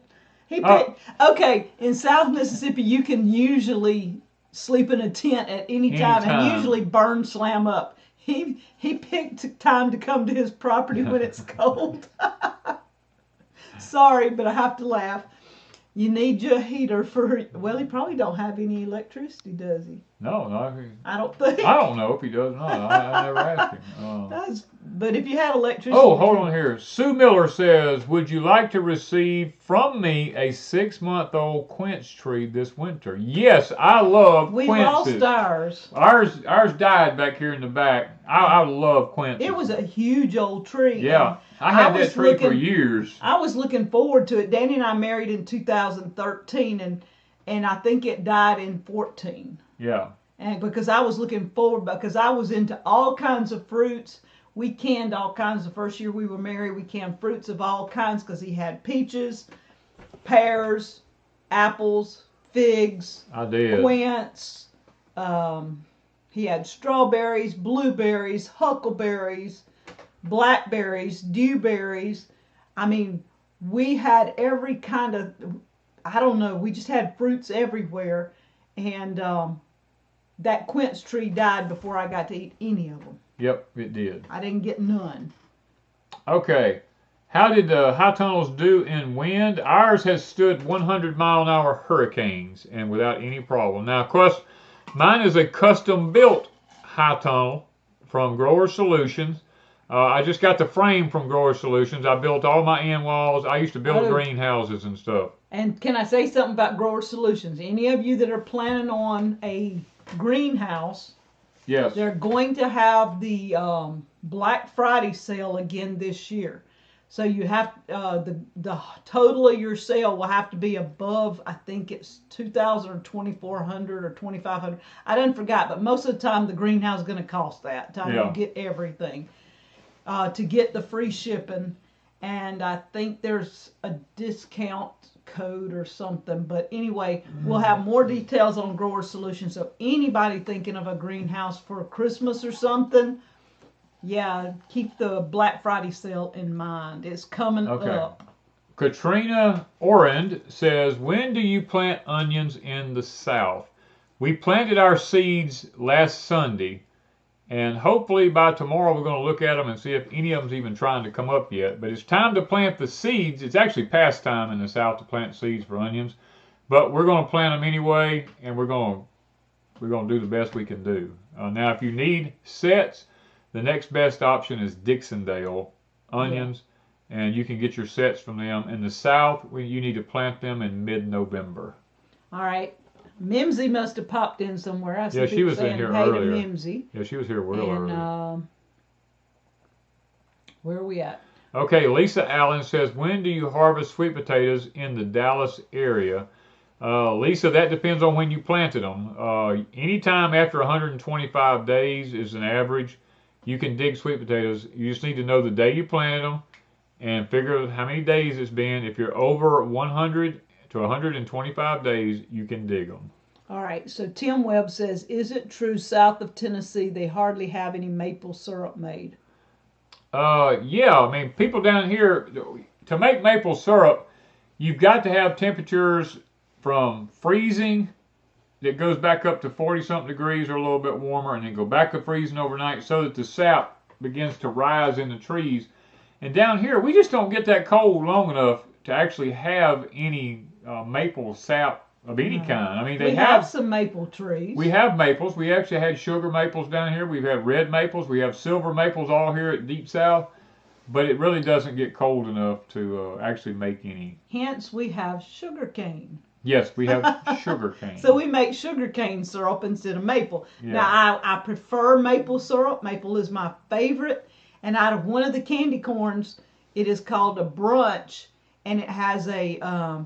Okay, in South Mississippi, you can usually sleep in a tent at any time and usually burn slam up. He picked time to come to his property when it's cold. Sorry, but I have to laugh. You need your heater for, well, he probably don't have any electricity, does he? No. I don't think. I don't know if he does or not. I never asked him. But if you had electricity. Oh, hold on here. Sue Miller says, would you like to receive from me a 6-month-old quince tree this winter? Yes, I love quinces. We lost ours. Ours died back here in the back. I love quinces. It was a huge old tree. Yeah. I had that tree for years. I was looking forward to it. Danny and I married in 2013, and I think it died in 14. Yeah. And because I was looking forward, because I was into all kinds of fruits. We canned all kinds. The first year we were married, we canned fruits of all kinds because he had peaches, pears, apples, figs. I did. Quince. He had strawberries, blueberries, huckleberries, blackberries, dewberries. I mean, we had every kind of, I don't know, we just had fruits everywhere. And that quince tree died before I got to eat any of them. Yep, it did. I didn't get none. Okay. How did the high tunnels do in wind? Ours has stood 100-mile-an-hour hurricanes and without any problem. Now, of course, Mine is a custom-built high tunnel from Grower Solutions. I just got the frame from Grower Solutions. I built all my end walls. I used to build greenhouses and stuff. And can I say something about Grower Solutions? Any of you that are planning on a greenhouse, yes, they're going to have the Black Friday sale again this year. So you have the total of your sale will have to be above, I think it's $2,000 or $2,400 or $2,500. I done forgot, but most of the time the greenhouse is going to cost that time you get everything to get the free shipping. And I think there's a discount code or something. But anyway, we'll have more details on Grower Solutions. So anybody thinking of a greenhouse for Christmas or something, yeah, keep the Black Friday sale in mind. It's coming up. Katrina Orand says, when do you plant onions in the South? We planted our seeds last Sunday, and hopefully by tomorrow we're going to look at them and see if any of them's even trying to come up yet. But it's time to plant the seeds. It's actually past time in the South to plant seeds for onions, but we're going to plant them anyway, and we're going to do the best we can do. Now, if you need sets, the next best option is Dixondale onions, and you can get your sets from them. In the South, you need to plant them in mid-November. All right. Mimsy must have popped in somewhere. I yeah, she was in here earlier. Mimsy. Yeah, she was here earlier. Where are we at? Okay, Lisa Allen says, when do you harvest sweet potatoes in the Dallas area? Lisa, that depends on when you planted them. Anytime after 125 days is an average. You can dig sweet potatoes. You just need to know the day you planted them and figure out how many days it's been. If you're over 100 to 125 days, you can dig them. All right. So Tim Webb says, is it true south of Tennessee they hardly have any maple syrup made? Yeah. I mean, people down here, to make maple syrup, you've got to have temperatures from freezing that goes back up to 40-something degrees or a little bit warmer, and then go back to freezing overnight so that the sap begins to rise in the trees. And down here, we just don't get that cold long enough to actually have any maple sap of any kind. I mean, we have some maple trees. We have maples. We actually had sugar maples down here. We've had red maples. We have silver maples all here at Deep South. But it really doesn't get cold enough to actually make any. Hence, we have sugar cane. Yes, we have sugar cane. So we make sugar cane syrup instead of maple. Yeah. Now, I prefer maple syrup. Maple is my favorite. And out of one of the candy corns, it is called a brunch. And it has a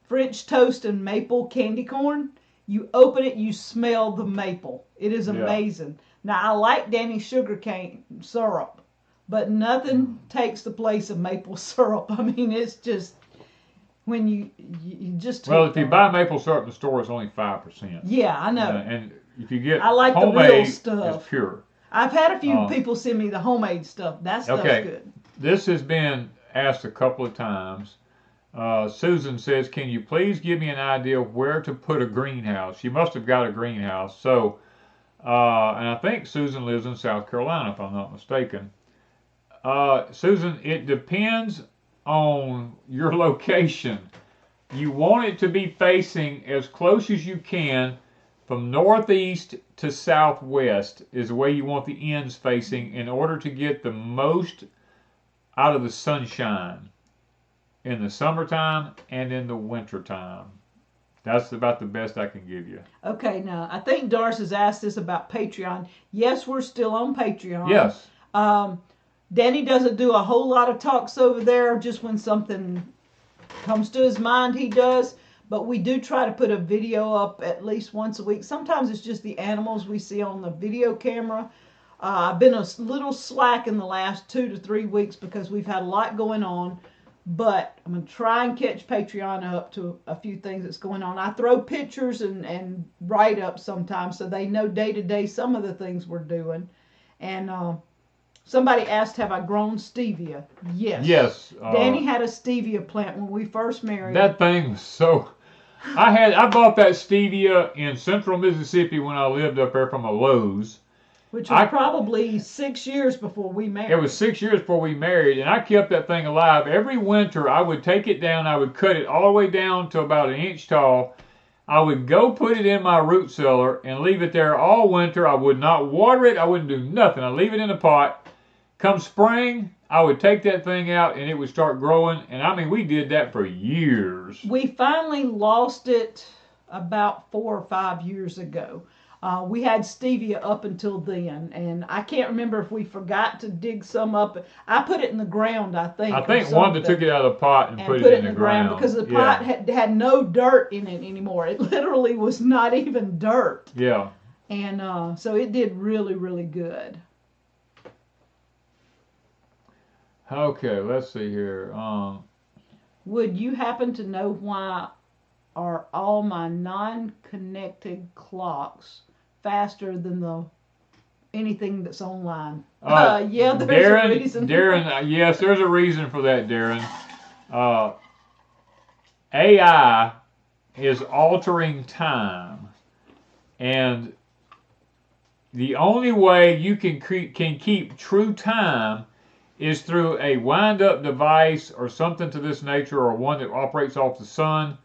French toast and maple candy corn. You open it, you smell the maple. It is amazing. Yeah. Now, I like Danny's sugar cane syrup. But nothing takes the place of maple syrup. I mean, it's just... When you just if you buy maple syrup in the store, it's only 5%. Yeah, I know. And if you get I like homemade, the real stuff. It's pure. I've had a few people send me the homemade stuff. That stuff's good. This has been asked a couple of times. Susan says, "Can you please give me an idea of where to put a greenhouse?" She must have got a greenhouse. So, and I think Susan lives in South Carolina, if I'm not mistaken. Susan, it depends on your location. You want it to be facing as close as you can from northeast to southwest is the way you want the ends facing in order to get the most out of the sunshine in the summertime and in the wintertime. That's about the best I can give you. Okay, now I think Doris has asked us about Patreon. Yes, we're still on Patreon. Yes. Danny doesn't do a whole lot of talks over there. Just when something comes to his mind, he does. But we do try to put a video up at least once a week. Sometimes it's just the animals we see on the video camera. I've been a little slack in the last 2 to 3 weeks because we've had a lot going on. But I'm going to try and catch Patreon up to a few things that's going on. I throw pictures and write-ups sometimes so they know day-to-day some of the things we're doing. And somebody asked, have I grown stevia? Yes. Yes. Danny had a stevia plant when we first married. That thing was so... I bought that stevia in central Mississippi when I lived up there from a Lowe's. Which was probably 6 years before we married. It was 6 years before we married, and I kept that thing alive. Every winter, I would take it down. I would cut it all the way down to about 1 inch tall. I would go put it in my root cellar and leave it there all winter. I would not water it. I wouldn't do nothing. I'd leave it in a pot. Come spring, I would take that thing out and it would start growing. And I mean, we did that for years. We finally lost it about 4 or 5 years ago. We had Stevia up until then, and I can't remember if we forgot to dig some up. I put it in the ground, I think. I think Wanda took it out of the pot and put it in the ground. Because the pot had no dirt in it anymore. It literally was not even dirt. Yeah. And so it did really, really good. Okay, let's see here. Would you happen to know why are all my non-connected clocks faster than anything that's online? Yeah, there's a reason. Darren, yes, there's a reason for that, Darren. AI is altering time, and the only way you can keep true time is through a wind-up device or something to this nature, or one that operates off the sun.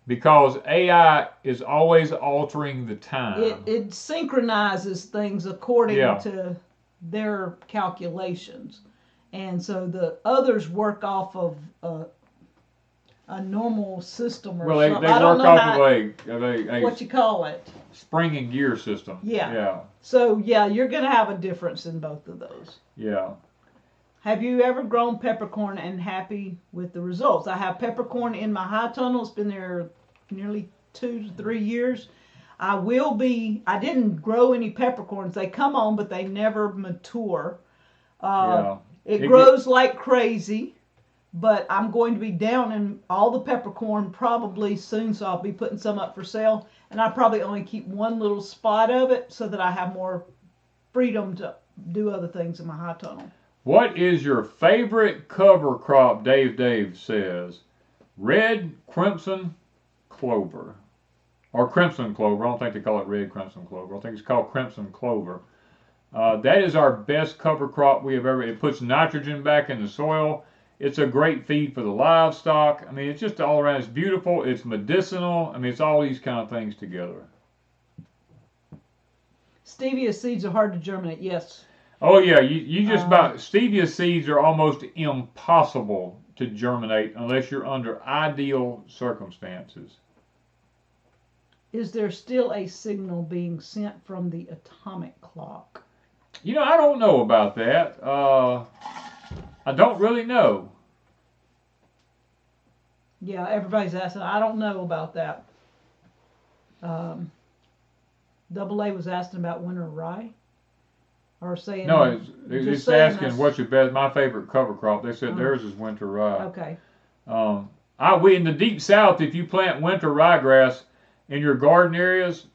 Because AI is always altering the time. It synchronizes things according to their calculations. And so the others work off of a normal system or something. They work off of a what you call it? Spring and gear system. Yeah. So, yeah, you're going to have a difference in both of those. Yeah. Have you ever grown peppercorn and happy with the results? I have peppercorn in my high tunnel. It's been there nearly 2 to 3 years. I didn't grow any peppercorns. They come on, but they never mature. It grows like crazy, but I'm going to be down in all the peppercorn probably soon, so I'll be putting some up for sale. And I probably only keep one little spot of it so that I have more freedom to do other things in my high tunnel. What is your favorite cover crop? Dave says red crimson clover, or crimson clover. I don't think they call it red crimson clover. I think it's called crimson clover. That is our best cover crop we have ever. It puts nitrogen back in the soil. It's a great feed for the livestock. I mean, it's just all around. It's beautiful. It's medicinal. I mean, it's all these kind of things together. Stevia seeds are hard to germinate. Yes. Oh yeah, you just about stevia seeds are almost impossible to germinate unless you're under ideal circumstances. Is there still a signal being sent from the atomic clock? You know, I don't know about that. I don't really know. Yeah, everybody's asking. I don't know about that. Double A was asking about winter rye. Or saying no, it's asking what's your best. My favorite cover crop. They said theirs is winter rye. Okay. We in the deep south, if you plant winter ryegrass in your garden areas,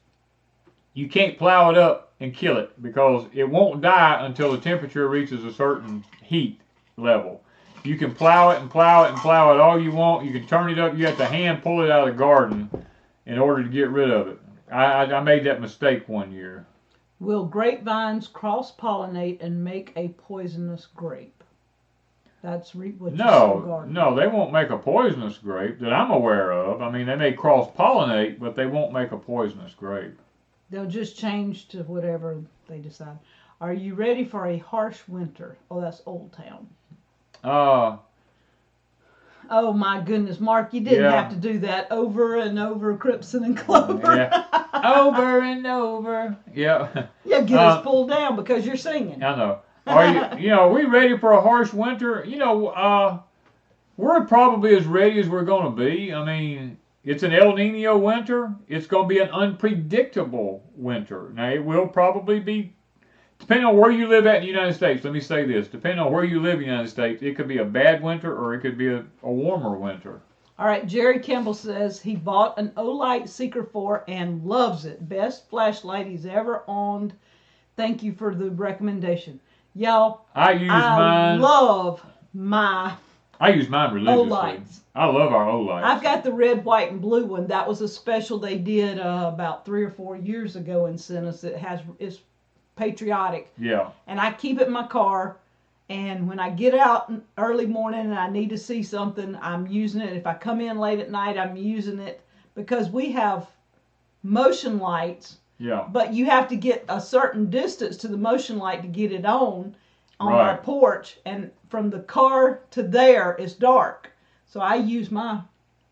you can't plow it up and kill it because it won't die until the temperature reaches a certain heat level. You can plow it and plow it and plow it all you want. You can turn it up. You have to hand pull it out of the garden in order to get rid of it. I made that mistake one year. Will grapevines cross-pollinate and make a poisonous grape? That's what you said. No, they won't make a poisonous grape that I'm aware of. I mean, they may cross-pollinate, but they won't make a poisonous grape. They'll just change to whatever they decide. Are you ready for a harsh winter? Oh, that's Old Town. Oh my goodness, Mark, you didn't have to do that over and over, Crimson and Clover. Yeah. Over and over. Yeah. Yeah, get us pulled down because you're singing. I know. Are we ready for a harsh winter? We're probably as ready as we're going to be. I mean, it's an El Nino winter. It's going to be an unpredictable winter. Now, it will probably be, depending on where you live at in the United States, let me say this. Depending on where you live in the United States, it could be a bad winter or it could be a warmer winter. All right, Jerry Kimball says he bought an Olight Seeker 4 and loves it. Best flashlight he's ever owned. Thank you for the recommendation. Y'all, I love my I use mine religiously. Olights. I love our Olights. I've got the red, white, and blue one. That was a special they did about 3 or 4 years ago and sent us. It's patriotic. Yeah. And I keep it in my car. And when I get out early morning and I need to see something, I'm using it. If I come in late at night, I'm using it because we have motion lights. Yeah. But you have to get a certain distance to the motion light to get it on Right. our porch, and from the car to there is dark. So I use my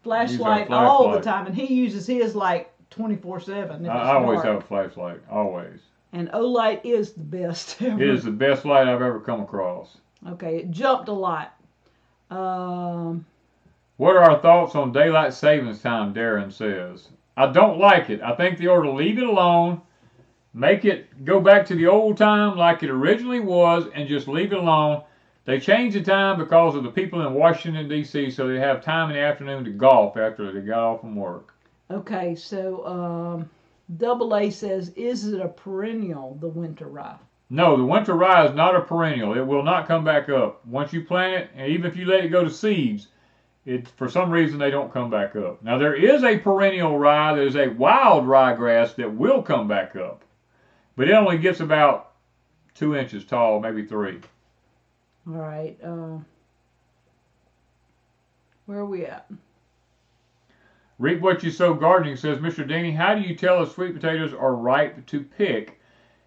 flashlight all the time, and he uses his like 24/7. I always have a flashlight, always. And Olight is the best ever. It is the best light I've ever come across. Okay, it jumped a lot. What are our thoughts on daylight savings time, Darren says. I don't like it. I think they ought to leave it alone, make it go back to the old time like it originally was, and just leave it alone. They changed the time because of the people in Washington, D.C., so they have time in the afternoon to golf after they got off from work. Okay, so Double A says, is it a perennial, the winter rye? No, the winter rye is not a perennial. It will not come back up. Once you plant it, and even if you let it go to seeds, for some reason they don't come back up. Now there is a perennial rye, there's a wild ryegrass that will come back up. But it only gets about 2 inches tall, maybe 3. All right. Where are we at? Reap What You Sow Gardening says, Mr. Danny, how do you tell if sweet potatoes are ripe to pick?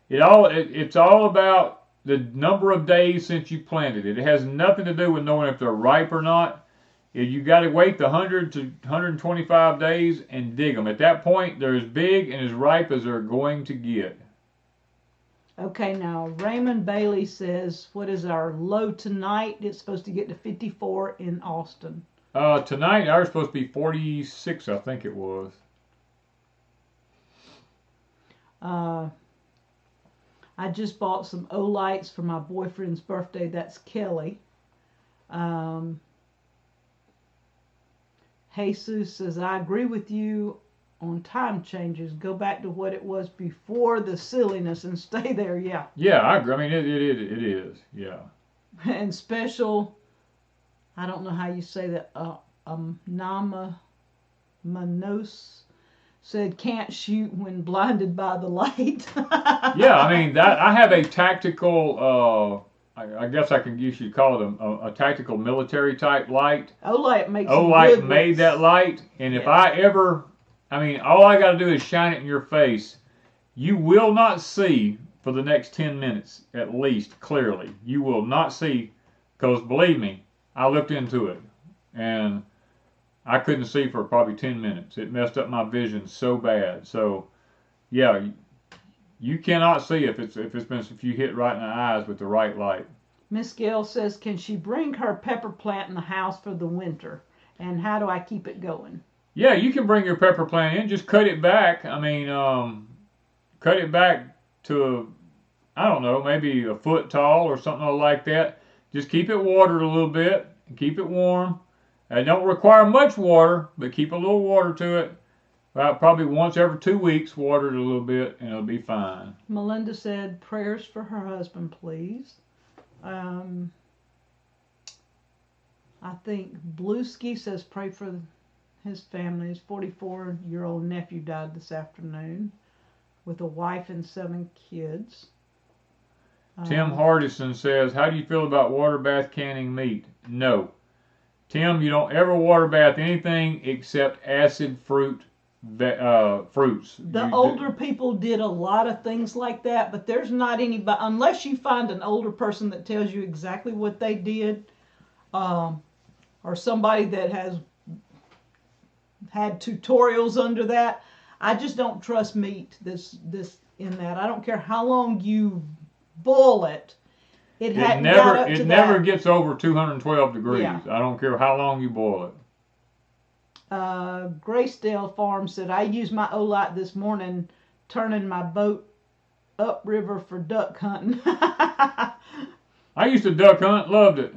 It's all about the number of days since you planted it. It has nothing to do with knowing if they're ripe or not. You got to wait the 100 to 125 days and dig them. At that point, they're as big and as ripe as they're going to get. Okay, now Raymond Bailey says, what is our low tonight? It's supposed to get to 54 in Austin. Tonight, ours supposed to be 46, I think it was. I just bought some Olights for my boyfriend's birthday. That's Kelly. Jesus says, I agree with you on time changes. Go back to what it was before the silliness and stay there. Yeah. Yeah, I agree. I mean, it is. Yeah. And special, I don't know how you say that. Nama Manos said, can't shoot when blinded by the light. Yeah, I mean, that I have a tactical, I guess you should call it a tactical military type light. Olight makes Olight made that light, and if all I got to do is shine it in your face. You will not see for the next 10 minutes, at least, clearly. You will not see, because believe me, I looked into it, and I couldn't see for probably 10 minutes. It messed up my vision so bad. So, yeah, you cannot see if you hit right in the eyes with the right light. Miss Gail says, can she bring her pepper plant in the house for the winter? And how do I keep it going? Yeah, you can bring your pepper plant in. Just cut it back. I mean, cut it back to, I don't know, maybe a foot tall or something like that. Just keep it watered a little bit and keep it warm. It don't require much water, but keep a little water to it. About probably once every 2 weeks, water it a little bit, and it'll be fine. Melinda said, prayers for her husband, please. I think Blueski says, pray for his family. His 44-year-old nephew died this afternoon with a wife and 7 kids. Tim Hardison says, how do you feel about water bath canning meat? No. Tim, you don't ever water bath anything except acid fruits. The older people did a lot of things like that, but there's not anybody, unless you find an older person that tells you exactly what they did, or somebody that has had tutorials under that. I just don't trust meat in that. I don't care how long you boil it. It never gets over 212 degrees. Yeah. I don't care how long you boil it. Graysdale Farm said, I used my Olight this morning turning my boat upriver for duck hunting. I used to duck hunt, loved it.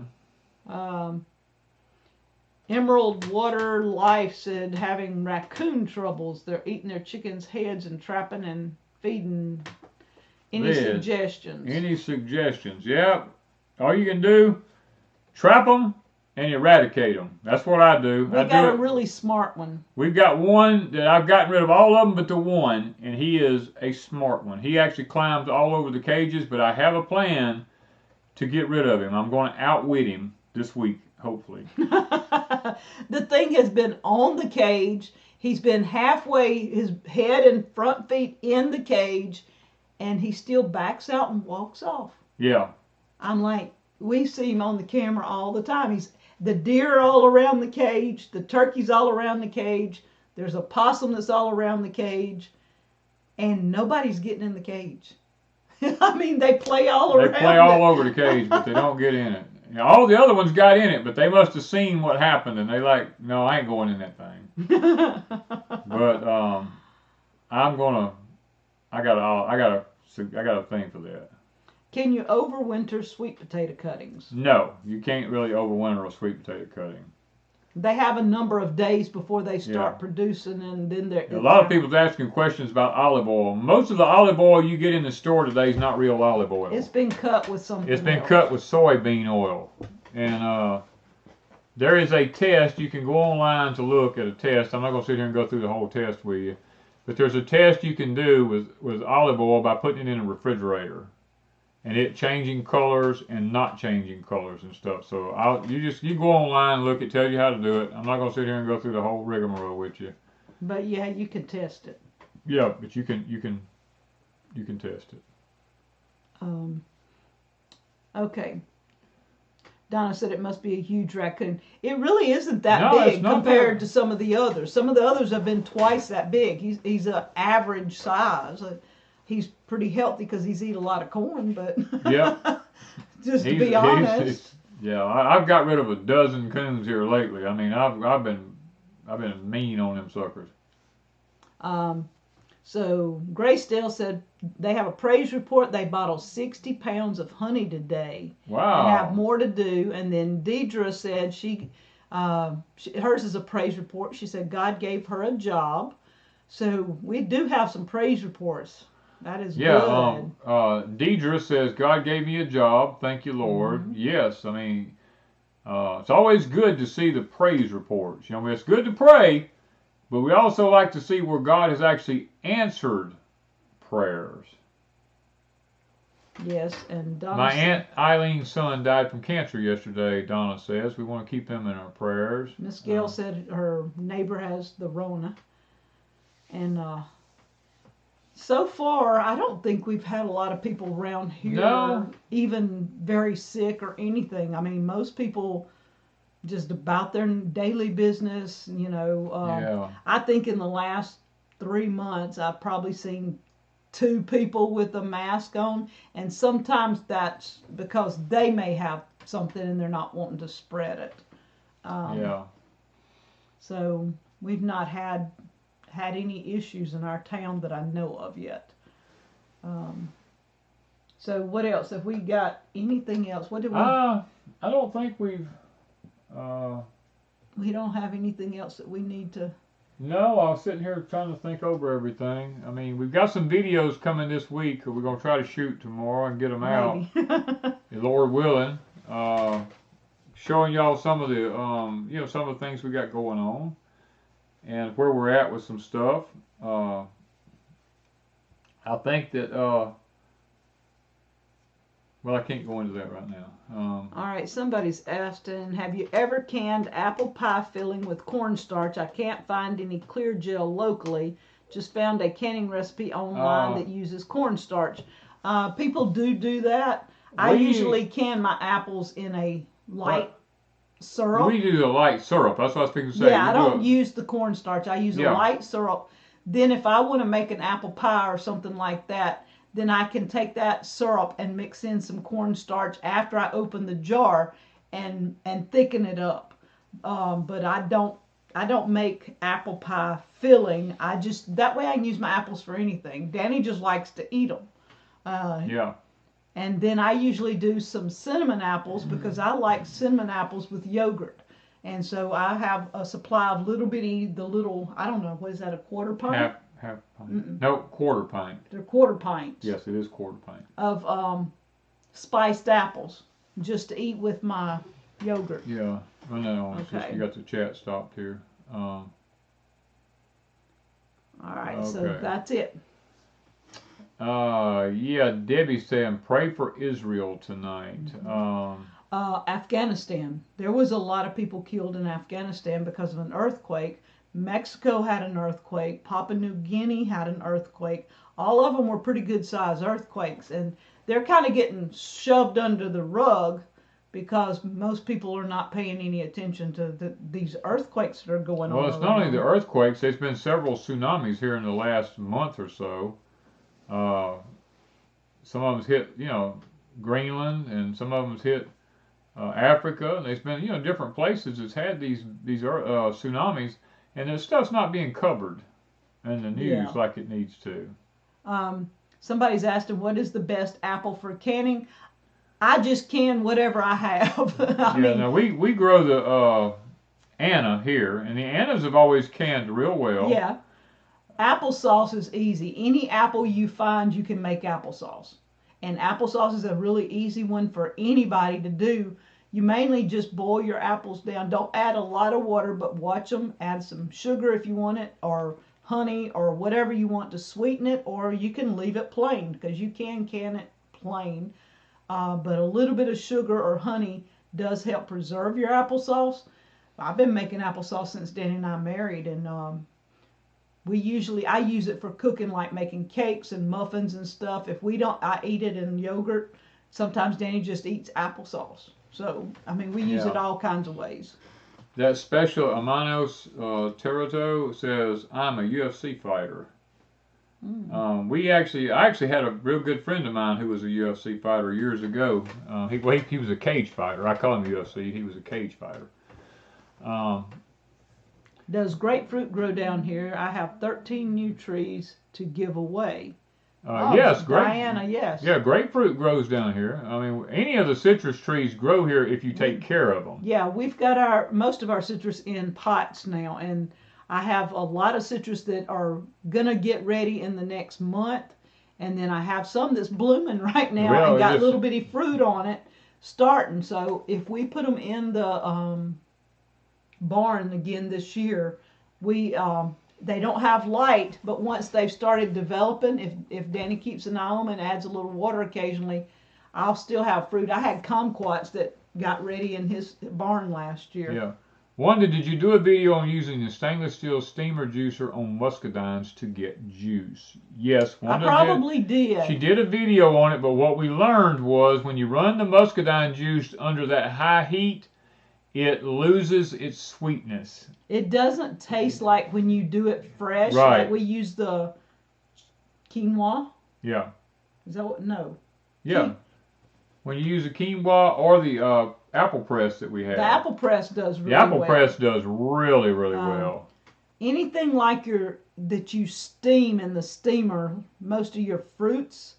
Emerald Water Life said, having raccoon troubles. They're eating their chickens' heads and trapping and feeding. Any suggestions? Any suggestions? Yeah. All you can do, trap them and eradicate them. That's what I do. We got a really smart one. We've got one that I've gotten rid of all of them but the one, and he is a smart one. He actually climbs all over the cages, but I have a plan to get rid of him. I'm going to outwit him this week, hopefully. The thing has been on the cage. He's been halfway, his head and front feet in the cage, and he still backs out and walks off. Yeah. I'm like, we see him on the camera all the time. The deer all around the cage, the turkeys all around the cage. There's a possum that's all around the cage, and nobody's getting in the cage. I mean, they play all around. They play all over the cage, but they don't get in it. You know, all the other ones got in it, but they must have seen what happened, and they like, no, I ain't going in that thing. But I'm gonna. I got a thing for that. Can you overwinter sweet potato cuttings? No, you can't really overwinter a sweet potato cutting. They have a number of days before they start producing, and then they're... A lot of people's asking questions about olive oil. Most of the olive oil you get in the store today is not real olive oil. It's been cut with something It's been else. cut with soybean oil. And there is a test. You can go online to look at a test. I'm not going to sit here and go through the whole test with you. But there's a test you can do with olive oil by putting it in a refrigerator. And it changing colors and not changing colors and stuff. So you go online and look. It tells you how to do it. I'm not going to sit here and go through the whole rigmarole with you. But yeah, you can test it. Yeah, but you can test it. Okay. Donna said it must be a huge raccoon. It really isn't that No, it's big not compared that. to some of the others. Some of the others have been twice that big. He's an average size. He's pretty healthy because he's eat a lot of corn, but Yeah. just to be honest. I've got rid of a dozen coons here lately. I mean, I've been mean on them suckers. So Graysdale said they have a praise report. They bottled 60 pounds of honey today. Wow. And have more to do. And then Deidre said hers is a praise report. She said God gave her a job. So we do have some praise reports. That is good. Deidre says, God gave me a job. Thank you, Lord. Mm-hmm. Yes, I mean, it's always good to see the praise reports. You know, it's good to pray, but we also like to see where God has actually answered prayers. Yes, and Donna My Aunt Eileen's son died from cancer yesterday, Donna says. We want to keep him in our prayers. Miss Gail said her neighbor has the Rona. And so far, I don't think we've had a lot of people around here even very sick or anything. I mean, most people just about their daily business, you know. I think in the last 3 months, I've probably seen 2 people with a mask on, and sometimes that's because they may have something and they're not wanting to spread it. So we've not had any issues in our town that I know of yet. So what else? Have we got anything else? What do we? I don't think we've. We don't have anything else that we need to. No, I was sitting here trying to think over everything. I mean, we've got some videos coming this week that we're going to try to shoot tomorrow and get them out, Lord willing. Showing y'all some of the, some of the things we got going on and where we're at with some stuff. I think that, well, I can't go into that right now. All right, somebody's asking, have you ever canned apple pie filling with cornstarch? I can't find any clear gel locally. Just found a canning recipe online that uses cornstarch. People do that. I usually can my apples in a light syrup. We do the light syrup. That's what I was thinking to say. Yeah, I don't use the cornstarch. I use a light syrup. Then if I want to make an apple pie or something like that, then I can take that syrup and mix in some cornstarch after I open the jar and thicken it up. But I don't make apple pie filling. That way I can use my apples for anything. Danny just likes to eat them. And then I usually do some cinnamon apples because I like cinnamon apples with yogurt. And so I have a supply of little bitty, I don't know, what is that, a quarter pint? Half pint. No, quarter pint. They're quarter pints. Yes, it is quarter pint. Of spiced apples, just to eat with my yogurt. Yeah, I know. It's just you got the chat stopped here. All right, so that's it. Debbie's saying pray for Israel tonight. Afghanistan. There was a lot of people killed in Afghanistan because of an earthquake. Mexico had an earthquake. Papua New Guinea had an earthquake. All of them were pretty good sized earthquakes, and they're kind of getting shoved under the rug because most people are not paying any attention to these earthquakes that are going on. Well, it's not only the earthquakes. There's been several tsunamis here in the last month or so. Some of them's hit, Greenland, and some of them's hit Africa. And there's been, different places that's had these tsunamis, and this stuff's not being covered in the news like it needs to. Somebody's asked him, what is the best apple for canning? I just can whatever I have. Now we grow the Anna here, and the Annas have always canned real well. Yeah. Applesauce is easy. Any apple you find, you can make applesauce. And applesauce is a really easy one for anybody to do. You mainly just boil your apples down. Don't add a lot of water, but watch them. Add some sugar if you want it, or honey, or whatever you want to sweeten it, or you can leave it plain, because you can it plain. But a little bit of sugar or honey does help preserve your applesauce. I've been making applesauce since Danny and I married, and I use it for cooking, like making cakes and muffins and stuff. If we don't, I eat it in yogurt. Sometimes Danny just eats applesauce. So, we use it all kinds of ways. That special Amanos Tereto says, I'm a UFC fighter. I actually had a real good friend of mine who was a UFC fighter years ago. He was a cage fighter. I call him UFC. He was a cage fighter. Does grapefruit grow down here? I have 13 new trees to give away. Yes, Diana, yes. Yeah, grapefruit grows down here. Any of the citrus trees grow here if you take care of them. Yeah, we've got most of our citrus in pots now, and I have a lot of citrus that are gonna get ready in the next month, and then I have some that's blooming right now and got little bitty fruit on it starting. So if we put them in the barn again this year, they don't have light, but once they've started developing, if Danny keeps an eye on them and adds a little water occasionally, I'll still have fruit. I had kumquats that got ready in his barn last year. Yeah. Wanda, did you do a video on using the stainless steel steamer juicer on muscadines to get juice? Yes, Wanda I probably did. She did a video on it, but what we learned was when you run the muscadine juice under that high heat, it loses its sweetness. It doesn't taste like when you do it fresh. Right. Like we use the quinoa. Yeah. Is that what? No. Yeah. When you use the quinoa or the apple press that we have. The apple press does really well. The apple well. press does really, really well. Anything like that you steam in the steamer, most of your fruits,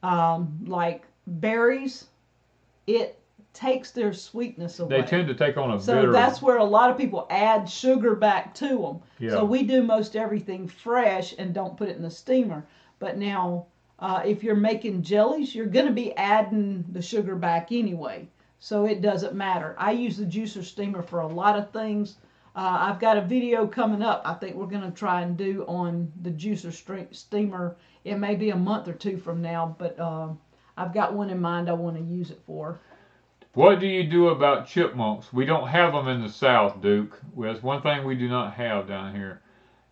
like berries, it takes their sweetness away. They tend to take on a bitter. So that's where a lot of people add sugar back to them. Yeah. So we do most everything fresh and don't put it in the steamer. But now, if you're making jellies, you're going to be adding the sugar back anyway. So it doesn't matter. I use the juicer steamer for a lot of things. I've got a video coming up I think we're going to try and do on the juicer steamer. It may be a month or two from now, but I've got one in mind I want to use it for. What do you do about chipmunks? We don't have them in the South, Duke. That's one thing we do not have down here.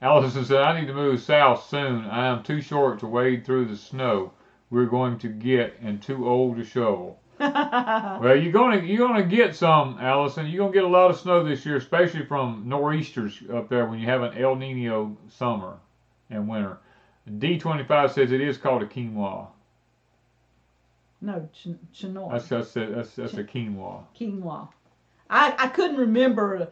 Allison said, I need to move south soon. I am too short to wade through the snow we're going to get and too old to shovel. Well, you're gonna get some, Allison. You're gonna get a lot of snow this year, especially from nor'easters up there when you have an El Nino summer and winter. D25 says it is called a quinoa. No, chinoy. That's a quinoa. Quinoa. I couldn't remember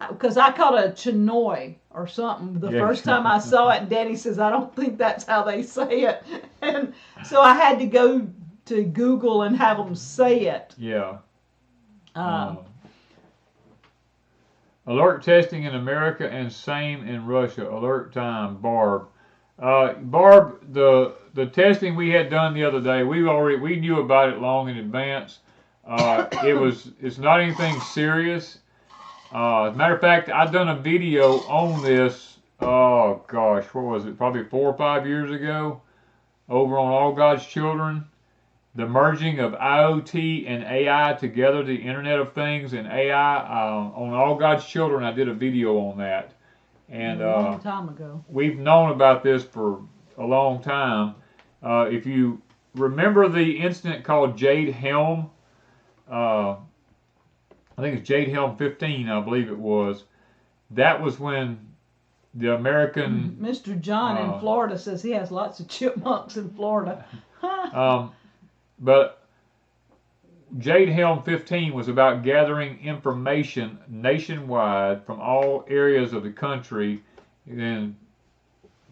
because I called it a chinoy or something the first time I saw it, and Danny says I don't think that's how they say it, and so I had to go to Google and have them say it. Yeah. Alert testing in America and same in Russia. Alert time, Barb. Barb, the testing we had done the other day, we knew about it long in advance. It's not anything serious. As a matter of fact, I've done a video on this. Oh gosh, what was it? Probably 4 or 5 years ago, over on All God's Children. The merging of IoT and AI together, the Internet of Things and AI on All God's Children. I did a video on that. And a long time ago. We've known about this for a long time. If you remember the incident called Jade Helm, I think it's Jade Helm 15, I believe it was. That was when the American... Mr. John in Florida says he has lots of chipmunks in Florida. But Jade Helm 15 was about gathering information nationwide from all areas of the country and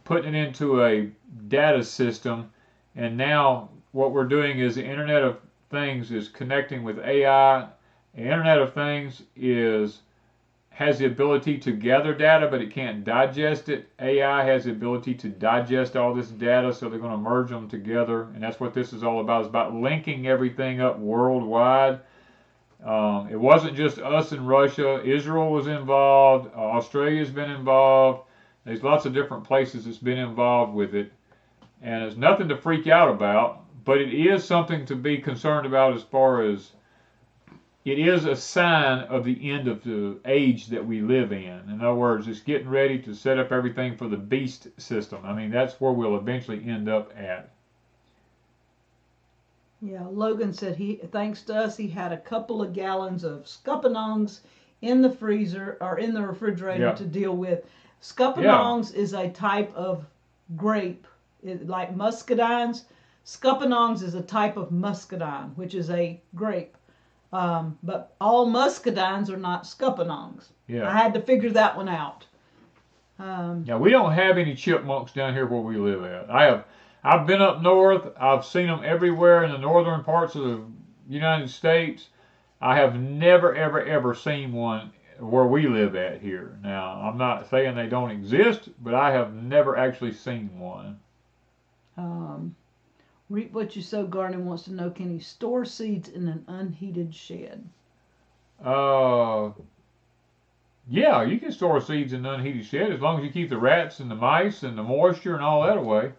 putting it into a data system. And now what we're doing is the Internet of Things is connecting with AI. The Internet of Things has the ability to gather data, but it can't digest it. AI has the ability to digest all this data, so they're going to merge them together, and that's what this is all about. It's about linking everything up worldwide. It wasn't just us and Russia. Israel was involved. Australia's been involved. There's lots of different places that's been involved with it, and it's nothing to freak out about, but it is something to be concerned about as far as it is a sign of the end of the age that we live in. In other words, it's getting ready to set up everything for the beast system. I mean, that's where we'll eventually end up at. Yeah, Logan said thanks to us, he had a couple of gallons of scuppernongs in the freezer or in the refrigerator to deal with. Scuppernongs is a type of grape, like muscadines. Scuppernongs is a type of muscadine, which is a grape. But all muscadines are not scuppernongs. Yeah. I had to figure that one out. Yeah, we don't have any chipmunks down here where we live at. I've been up north. I've seen them everywhere in the northern parts of the United States. I have never, ever, ever seen one where we live at here. Now, I'm not saying they don't exist, but I have never actually seen one. Reap What You Sow Gardening wants to know, can he store seeds in an unheated shed? Yeah, you can store seeds in an unheated shed as long as you keep the rats and the mice and the moisture and all that away.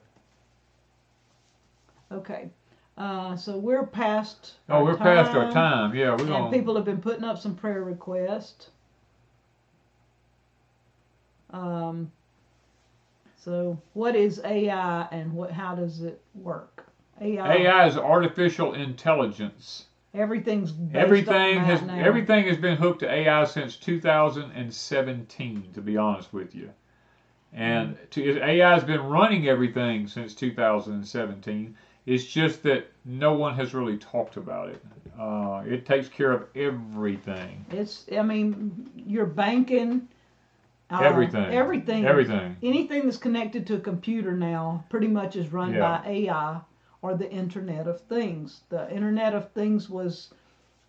Okay. So we're past past our time. Yeah, we're going. And people have been putting up some prayer requests. So what is AI and how does it work? AI is artificial intelligence. Everything has been hooked to AI since 2017, to be honest with you. And AI has been running everything since 2017. It's just that no one has really talked about it. It takes care of everything. Your banking. Everything. Anything that's connected to a computer now pretty much is run by AI or the Internet of Things. The Internet of Things was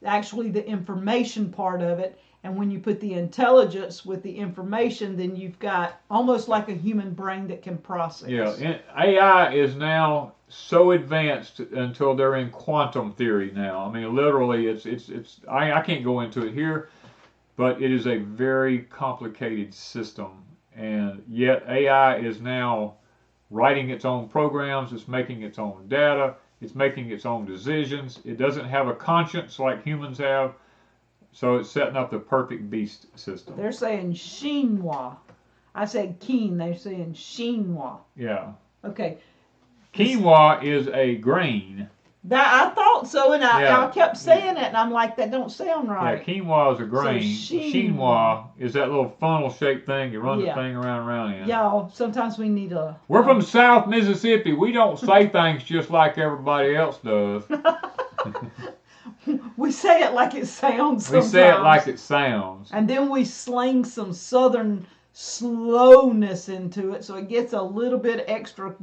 actually the information part of it. And when you put the intelligence with the information, then you've got almost like a human brain that can process. Yeah, AI is now so advanced until they're in quantum theory now. I mean, literally, I can't go into it here, but it is a very complicated system. And yet AI is now writing its own programs, it's making its own data, it's making its own decisions. It doesn't have a conscience like humans have. So it's setting up the perfect beast system. They're saying quinoa. I said quinoa. They're saying quinoa. Yeah. Okay. Quinoa is a grain. I thought so, and I kept saying it, and I'm like, that don't sound right. Yeah, quinoa is a grain. So quinoa is that little funnel-shaped thing you run the thing around in. Y'all, sometimes we need a... We're from South Mississippi. We don't say things just like everybody else does. We say it like it sounds sometimes. We say it like it sounds. And then we sling some southern slowness into it, so it gets a little bit extra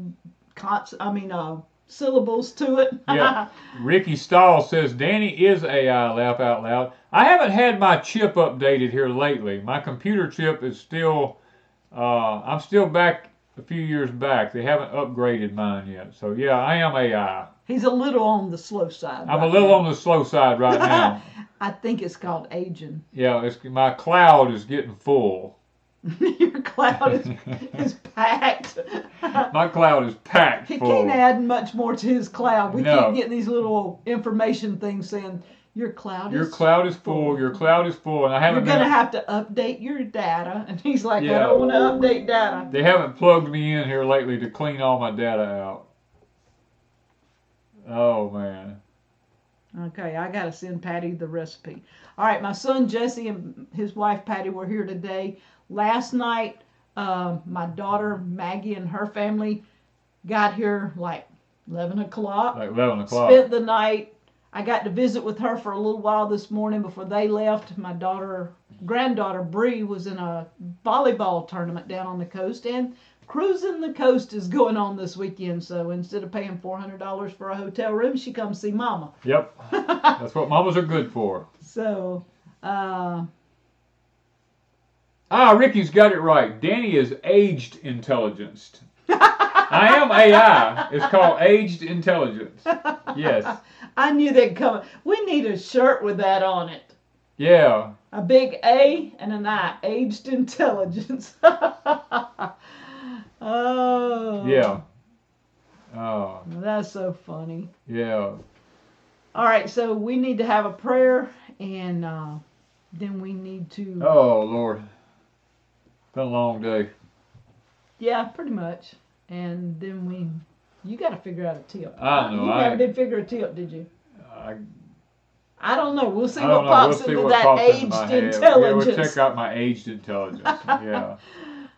syllables to it. Yeah. Ricky Stahl says, Danny is AI, laugh out loud. I haven't had my chip updated here lately. My computer chip is still, I'm still back a few years back. They haven't upgraded mine yet. So yeah, I am AI. He's a little on the slow side. I'm a little on the slow side right now. I think it's called aging. Yeah, my cloud is getting full. Your cloud is packed. My cloud is packed full. He can't add much more to his cloud. We keep getting these little information things saying, Your cloud Your is cloud is full. Your cloud is full. And I haven't You're going to have to update your data. And he's like, I Yeah. don't want to update data. They haven't plugged me in here lately to clean all my data out. Oh, man. Okay, I got to send Patty the recipe. All right, my son Jesse and his wife Patty were here today. Last night, my daughter Maggie and her family got here like 11 o'clock. Like 11 o'clock. Spent the night. I got to visit with her for a little while this morning before they left. My granddaughter Bree was in a volleyball tournament down on the coast, and Cruising the Coast is going on this weekend. So instead of paying $400 for a hotel room, she comes see Mama. Yep, that's what mamas are good for. So, Ricky's got it right. Danny is aged intelligence. I am AI. It's called aged intelligence. Yes. I knew they'd come. We need a shirt with that on it. Yeah. A big A and an I. Aged intelligence. Oh. Yeah. Oh. That's so funny. Yeah. All right, so we need to have a prayer, and then we need to. Oh, Lord. Been a long day. Yeah, pretty much. And then you got to figure out a tip. I know. You never did figure a tip, did you? I don't know. We'll see what pops into that aged intelligence. Yeah, we'll check out my aged intelligence. Yeah.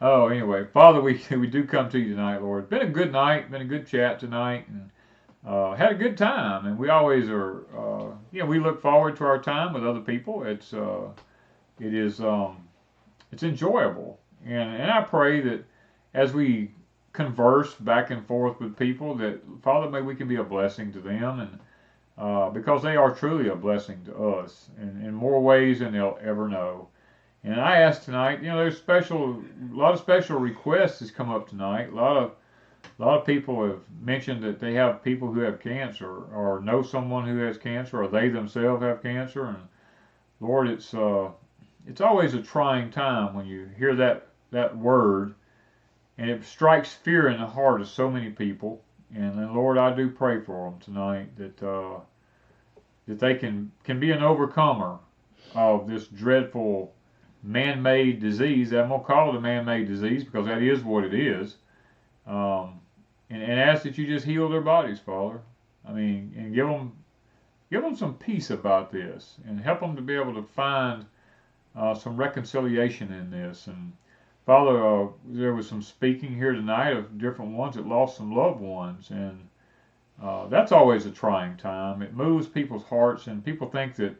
Oh, anyway, Father, we do come to you tonight, Lord. Been a good night. Been a good chat tonight, and had a good time. And we always are. We look forward to our time with other people. It's enjoyable, and I pray that as we converse back and forth with people, that Father, may we can be a blessing to them, and because they are truly a blessing to us in more ways than they'll ever know. And I ask tonight, there's a lot of special requests has come up tonight. A lot of people have mentioned that they have people who have cancer, or know someone who has cancer, or they themselves have cancer. And Lord, it's always a trying time when you hear that word, and it strikes fear in the heart of so many people. And then, Lord, I do pray for them tonight that they can be an overcomer of this dreadful man-made disease. I'm going to call it a man-made disease because that is what it is. And ask that you just heal their bodies, Father. I mean, and give them some peace about this, and help them to be able to find some reconciliation in this. And Father, there was some speaking here tonight of different ones that lost some loved ones, and that's always a trying time. It moves people's hearts, and people think that,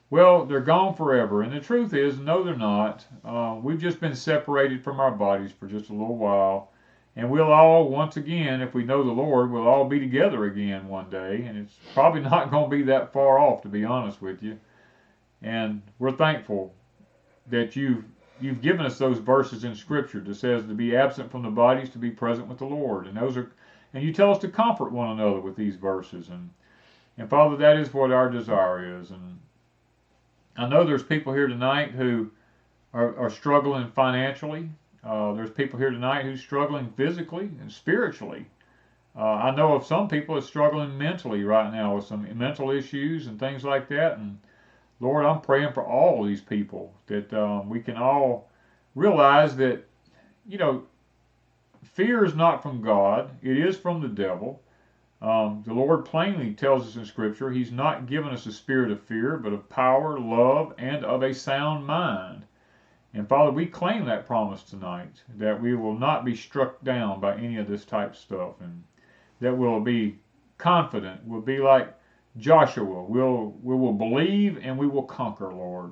well, they're gone forever. And the truth is, no, they're not. We've just been separated from our bodies for just a little while. And we'll all, once again, if we know the Lord, we'll all be together again one day. And it's probably not going to be that far off, to be honest with you. And we're thankful that you've given us those verses in Scripture that says to be absent from the bodies, to be present with the Lord. And you tell us to comfort one another with these verses. And Father, that is what our desire is. And I know there's people here tonight who are struggling financially. There's people here tonight who's struggling physically and spiritually. I know of some people that's struggling mentally right now with some mental issues and things like that. And Lord, I'm praying for all of these people that we can all realize that, fear is not from God. It is from the devil. The Lord plainly tells us in Scripture He's not given us a spirit of fear, but of power, love, and of a sound mind. And Father, we claim that promise tonight, that we will not be struck down by any of this type of stuff, and that we'll be confident. We'll be like Joshua. We will believe and we will conquer, Lord.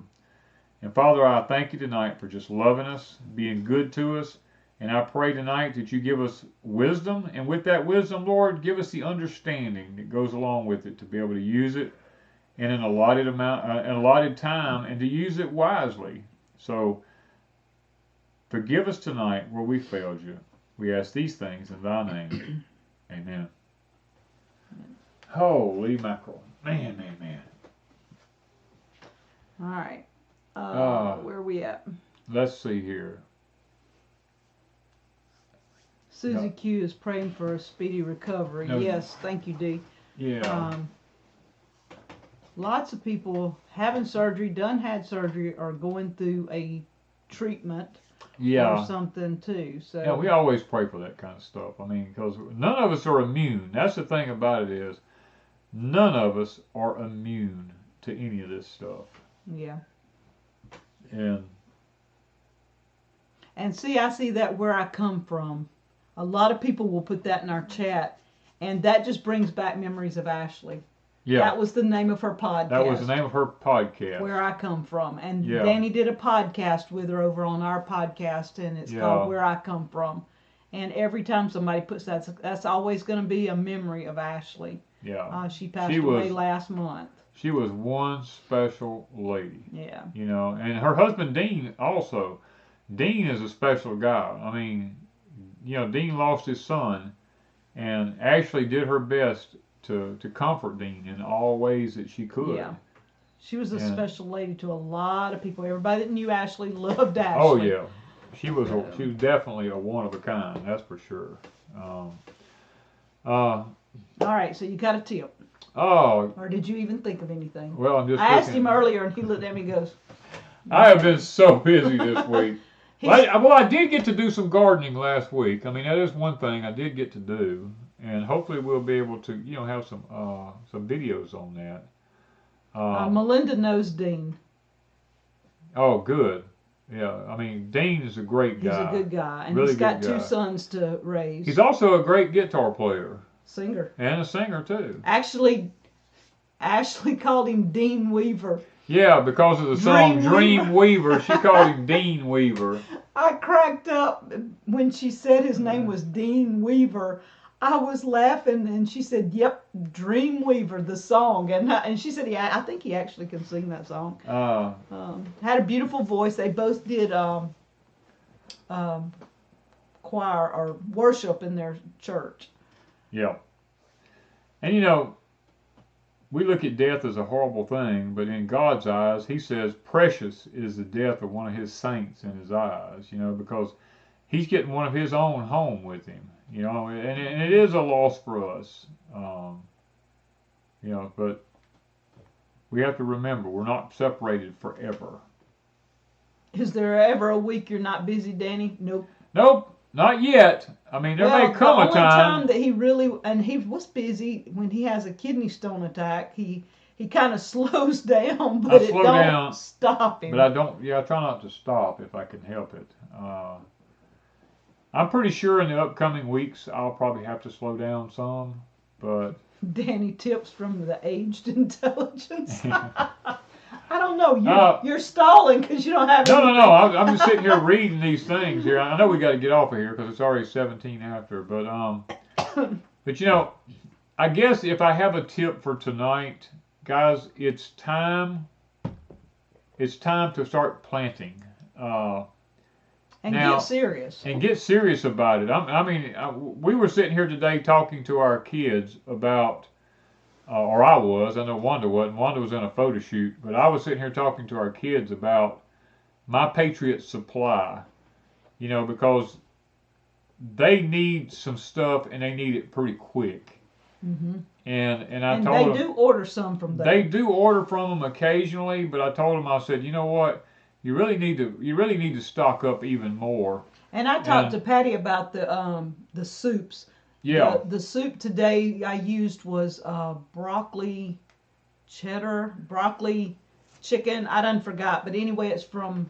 And Father, I thank you tonight for just loving us, being good to us. And I pray tonight that you give us wisdom, and with that wisdom, Lord, give us the understanding that goes along with it to be able to use it in an allotted time, and to use it wisely. So forgive us tonight where we failed you. We ask these things in thy name. Amen. Holy mackerel. Man. All right. Where are we at? Let's see here. Susie Q is praying for a speedy recovery. No. Yes, thank you, Dee. Yeah. lots of people having surgery, had surgery, are going through a treatment or something too. So yeah, we always pray for that kind of stuff. I mean, because none of us are immune. That's the thing about it is, none of us are immune to any of this stuff. Yeah. And see, I see that where I come from. A lot of people will put that in our chat, and that just brings back memories of Ashley. yeah, That was the name of her podcast. that was the name of her podcast. Where I come from. And Yeah. Danny did a podcast with her over on our podcast, and it's called Where I Come From. And every time somebody puts that, that's always going to be a memory of Ashley. Yeah. She passed away last month. She was one special lady. Yeah. You know, and her husband Dean also. Dean is a special guy. I mean, you know, Dean lost his son, and Ashley did her best to comfort Dean in all ways that she could. Yeah. She was a special lady to a lot of people. Everybody that knew Ashley loved Ashley. Oh yeah, she was definitely a one of a kind. That's for sure. All right, so you got a tip. Oh. Or did you even think of anything? Well, I'm just. I asked him earlier, and he looked at me and goes. I have been so busy this week. Well, I did get to do some gardening last week. I mean, that is one thing I did get to do, and hopefully we'll be able to, you know, have some videos on that. Melinda knows Dean. Oh, good. Yeah, I mean, Dean is a great guy. He's a good guy, and really he's got two sons to raise. He's also a great guitar player. Singer. And a singer, too. Actually, Ashley called him Dean Weaver. Yeah, because of the song Dream Weaver, she called him Dean Weaver. I cracked up when she said his name was Dean Weaver. I was laughing, and she said, "Yep, Dream Weaver, the song." And she said, "Yeah, I think he actually can sing that song." Had a beautiful voice. They both did choir or worship in their church. Yeah. And you know, we look at death as a horrible thing, but in God's eyes, He says precious is the death of one of His saints in His eyes, you know, because He's getting one of His own home with Him, you know, and it is a loss for us, you know, but we have to remember we're not separated forever. Is there ever a week you're not busy, Danny? Nope. Nope. Not yet. I mean, there may come a time. The only time that he really, and he was busy when he has a kidney stone attack, he kind of slows down, but it don't stop him. But I don't, I try not to stop if I can help it. I'm pretty sure in the upcoming weeks I'll probably have to slow down some, but. Danny, tips from the aged intelligence. I don't know. You're stalling because you don't have. No. I'm just sitting here reading these things here. I know we got to get off of here because it's already 17 after. But you know, I guess if I have a tip for tonight, guys, it's time. It's time to start planting. Get serious. And get serious about it. I mean, we were sitting here today talking to our kids about. Or I was. I know Wanda wasn't. Wanda was in a photo shoot. But I was sitting here talking to our kids about My Patriot Supply. You know, because they need some stuff and they need it pretty quick. Mm-hmm. And I told them. They do order some from them. They do order from them occasionally. But I told them, I said, you know what? You really need to stock up even more. And I talked to Patty about the soups. Yeah. The soup today I used was broccoli cheddar, broccoli chicken. I done forgot, but anyway, it's from.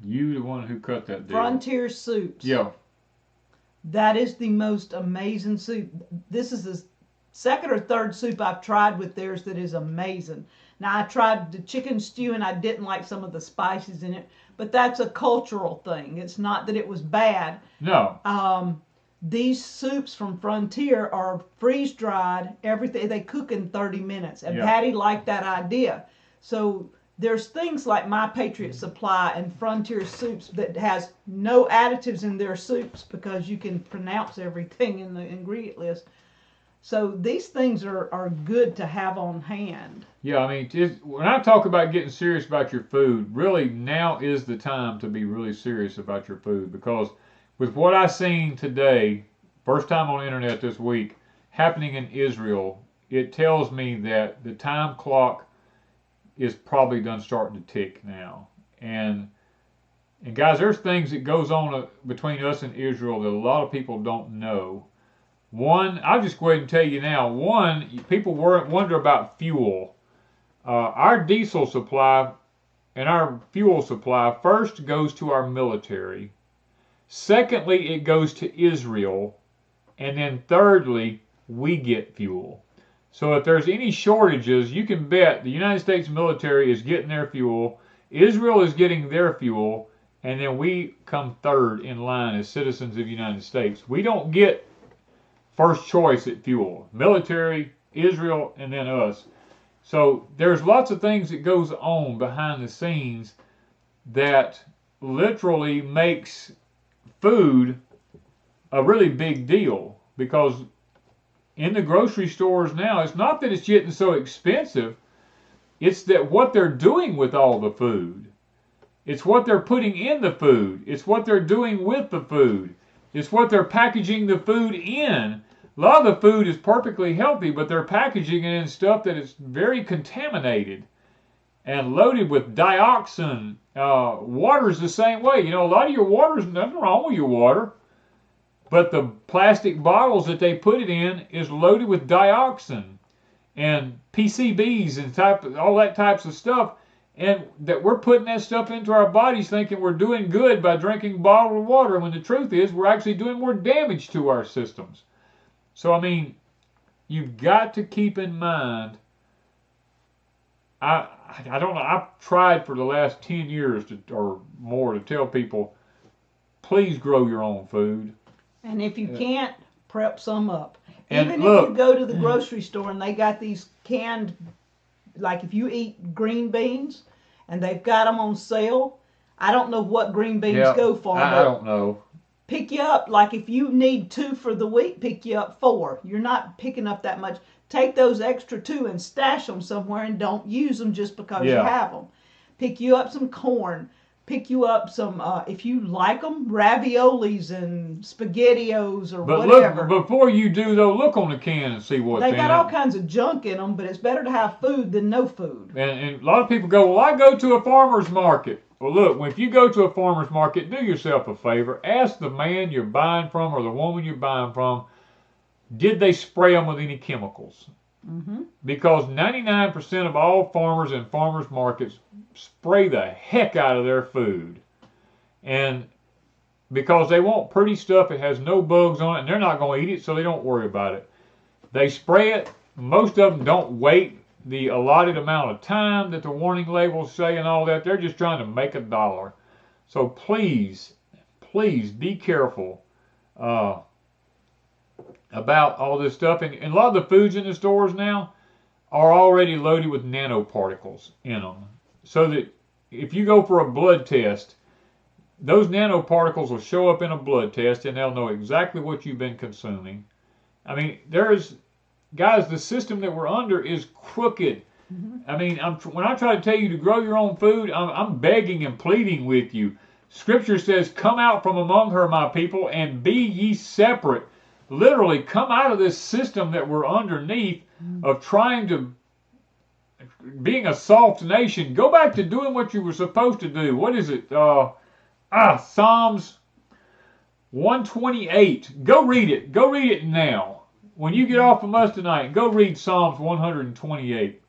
You the one who cut that deal. Frontier Soups. Yeah. That is the most amazing soup. This is the second or third soup I've tried with theirs that is amazing. Now I tried the chicken stew and I didn't like some of the spices in it, but that's a cultural thing. It's not that it was bad. No. These soups from Frontier are freeze-dried, everything. They cook in 30 minutes. And Patty liked that idea. So there's things like My Patriot Supply and Frontier Soups that has no additives in their soups because you can pronounce everything in the ingredient list. So these things are good to have on hand. Yeah, I mean, when I talk about getting serious about your food, really now is the time to be really serious about your food because with what I've seen today, first time on the internet this week, happening in Israel, it tells me that the time clock is probably done starting to tick now. And guys, there's things that goes on between us and Israel that a lot of people don't know. One, I'll just go ahead and tell you now. One, people wonder about fuel. Our diesel supply and our fuel supply first goes to our military. Secondly, it goes to Israel. And then thirdly, we get fuel. So if there's any shortages, you can bet the United States military is getting their fuel, Israel is getting their fuel, and then we come third in line as citizens of the United States. We don't get first choice at fuel. Military, Israel, and then us. So there's lots of things that goes on behind the scenes that literally makes food a really big deal, because in the grocery stores now, it's not that it's getting so expensive, it's that what they're doing with all the food. It's what they're putting in the food. It's what they're doing with the food. It's what they're packaging the food in. A lot of the food is perfectly healthy, but they're packaging it in stuff that is very contaminated and loaded with dioxin. Water's the same way. You know, a lot of your water's nothing wrong with your water, but the plastic bottles that they put it in is loaded with dioxin and PCBs and all that types of stuff, and that we're putting that stuff into our bodies thinking we're doing good by drinking bottled water, when the truth is we're actually doing more damage to our systems. So, I mean, you've got to keep in mind, I don't know, I've tried for the last 10 years or more to tell people, please grow your own food. And if you can't, prep some up. And even look, if you go to the grocery store and they got these canned, like if you eat green beans and they've got them on sale, I don't know what green beans go for. I don't know. Pick you up, like if you need 2 for the week, pick you up 4. You're not picking up that much. Take those extra 2 and stash them somewhere and don't use them just because you have them. Pick you up some corn. Pick you up some, if you like them, raviolis and SpaghettiOs or whatever. But look, before you do though, look on the can and see what's in it. They got all kinds of junk in them, but it's better to have food than no food. And a lot of people go, well, I go to a farmer's market. Well, look, if you go to a farmer's market, do yourself a favor. Ask the man you're buying from or the woman you're buying from, did they spray them with any chemicals? Mm-hmm. Because 99% of all farmers and farmers markets spray the heck out of their food. And because they want pretty stuff, it has no bugs on it, and they're not going to eat it, so they don't worry about it. They spray it. Most of them don't wait the allotted amount of time that the warning labels say and all that. They're just trying to make $1. So please, please be careful about all this stuff. And a lot of the foods in the stores now are already loaded with nanoparticles in them. So that if you go for a blood test, those nanoparticles will show up in a blood test and they'll know exactly what you've been consuming. I mean, guys, the system that we're under is crooked. Mm-hmm. I mean, when I try to tell you to grow your own food, I'm begging and pleading with you. Scripture says, come out from among her, my people, and be ye separate. Literally, come out of this system that we're underneath of trying to, being a soft nation. Go back to doing what you were supposed to do. What is it? Psalms 128. Go read it. Go read it now. When you get off from us tonight, go read Psalms 128.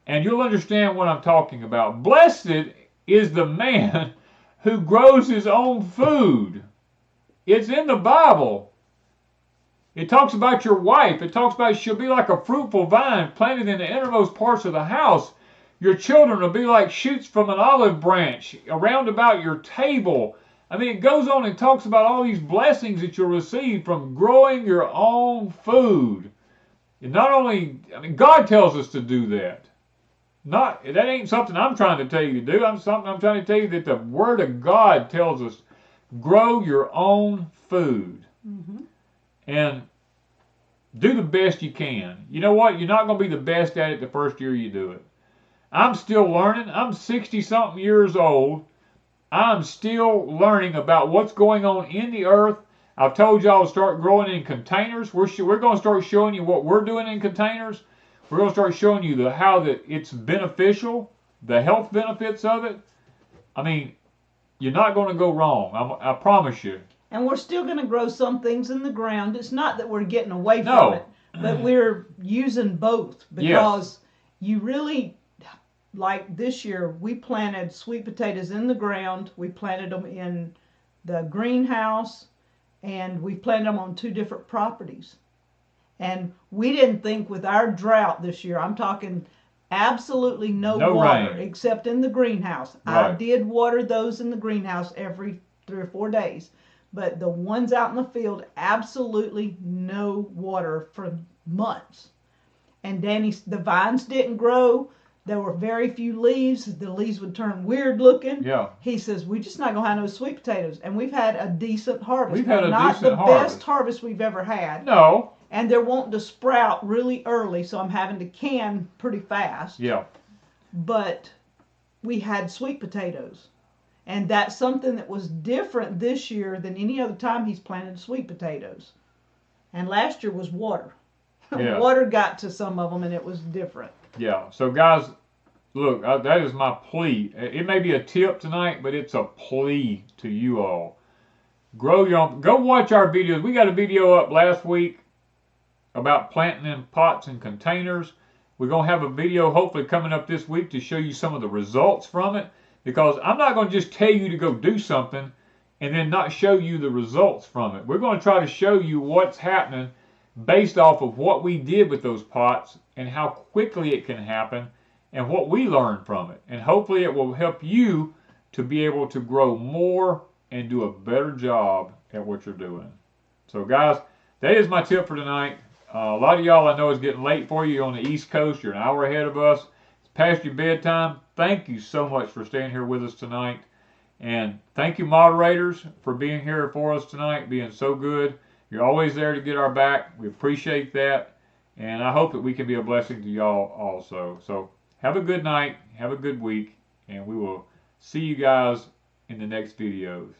And you'll understand what I'm talking about. Blessed is the man who grows his own food. It's in the Bible. It talks about your wife. It talks about she'll be like a fruitful vine planted in the innermost parts of the house. Your children will be like shoots from an olive branch around about your table. I mean, it goes on and talks about all these blessings that you'll receive from growing your own food. And not only, I mean, God tells us to do that. That ain't something I'm trying to tell you to do. I'm trying to tell you that the Word of God tells us, grow your own food. Mm-hmm. And do the best you can. You know what? You're not going to be the best at it the first year you do it. I'm still learning. I'm 60-something years old. I'm still learning about what's going on in the earth. I've told y'all to start growing in containers. We're going to start showing you what we're doing in containers. We're going to start showing you how that it's beneficial, the health benefits of it. I mean, you're not going to go wrong. I promise you. And we're still going to grow some things in the ground. It's not that we're getting away from it, but we're using both because you really, like this year, we planted sweet potatoes in the ground. We planted them in the greenhouse, and we planted them on 2 different properties. And we didn't think with our drought this year, I'm talking absolutely no water rain. Except in the greenhouse. Right. I did water those in the greenhouse every 3 or 4 days. But the ones out in the field, absolutely no water for months. And the vines didn't grow. There were very few leaves. The leaves would turn weird looking. Yeah. He says, we're just not going to have no sweet potatoes. And we've had a decent harvest. We've had a not decent the harvest. best harvest we've ever had. No. And they're wanting to sprout really early, so I'm having to can pretty fast. Yeah. But we had sweet potatoes. And that's something that was different this year than any other time he's planted sweet potatoes. And last year was water. Yeah. Water got to some of them, and it was different. Yeah. So, guys, look, that is my plea. It may be a tip tonight, but it's a plea to you all. Grow your own. Go watch our videos. We got a video up last week about planting in pots and containers. We're going to have a video hopefully coming up this week to show you some of the results from it. Because I'm not going to just tell you to go do something and then not show you the results from it. We're going to try to show you what's happening based off of what we did with those pots and how quickly it can happen and what we learned from it. And hopefully it will help you to be able to grow more and do a better job at what you're doing. So guys, that is my tip for tonight. A lot of y'all I know is getting late for you. You're on the East Coast. You're an hour ahead of us. Past your bedtime. Thank you so much for staying here with us tonight. And thank you, moderators, for being here for us tonight, being so good. You're always there to get our back. We appreciate that. And I hope that we can be a blessing to y'all also. So have a good night. Have a good week. And we will see you guys in the next videos.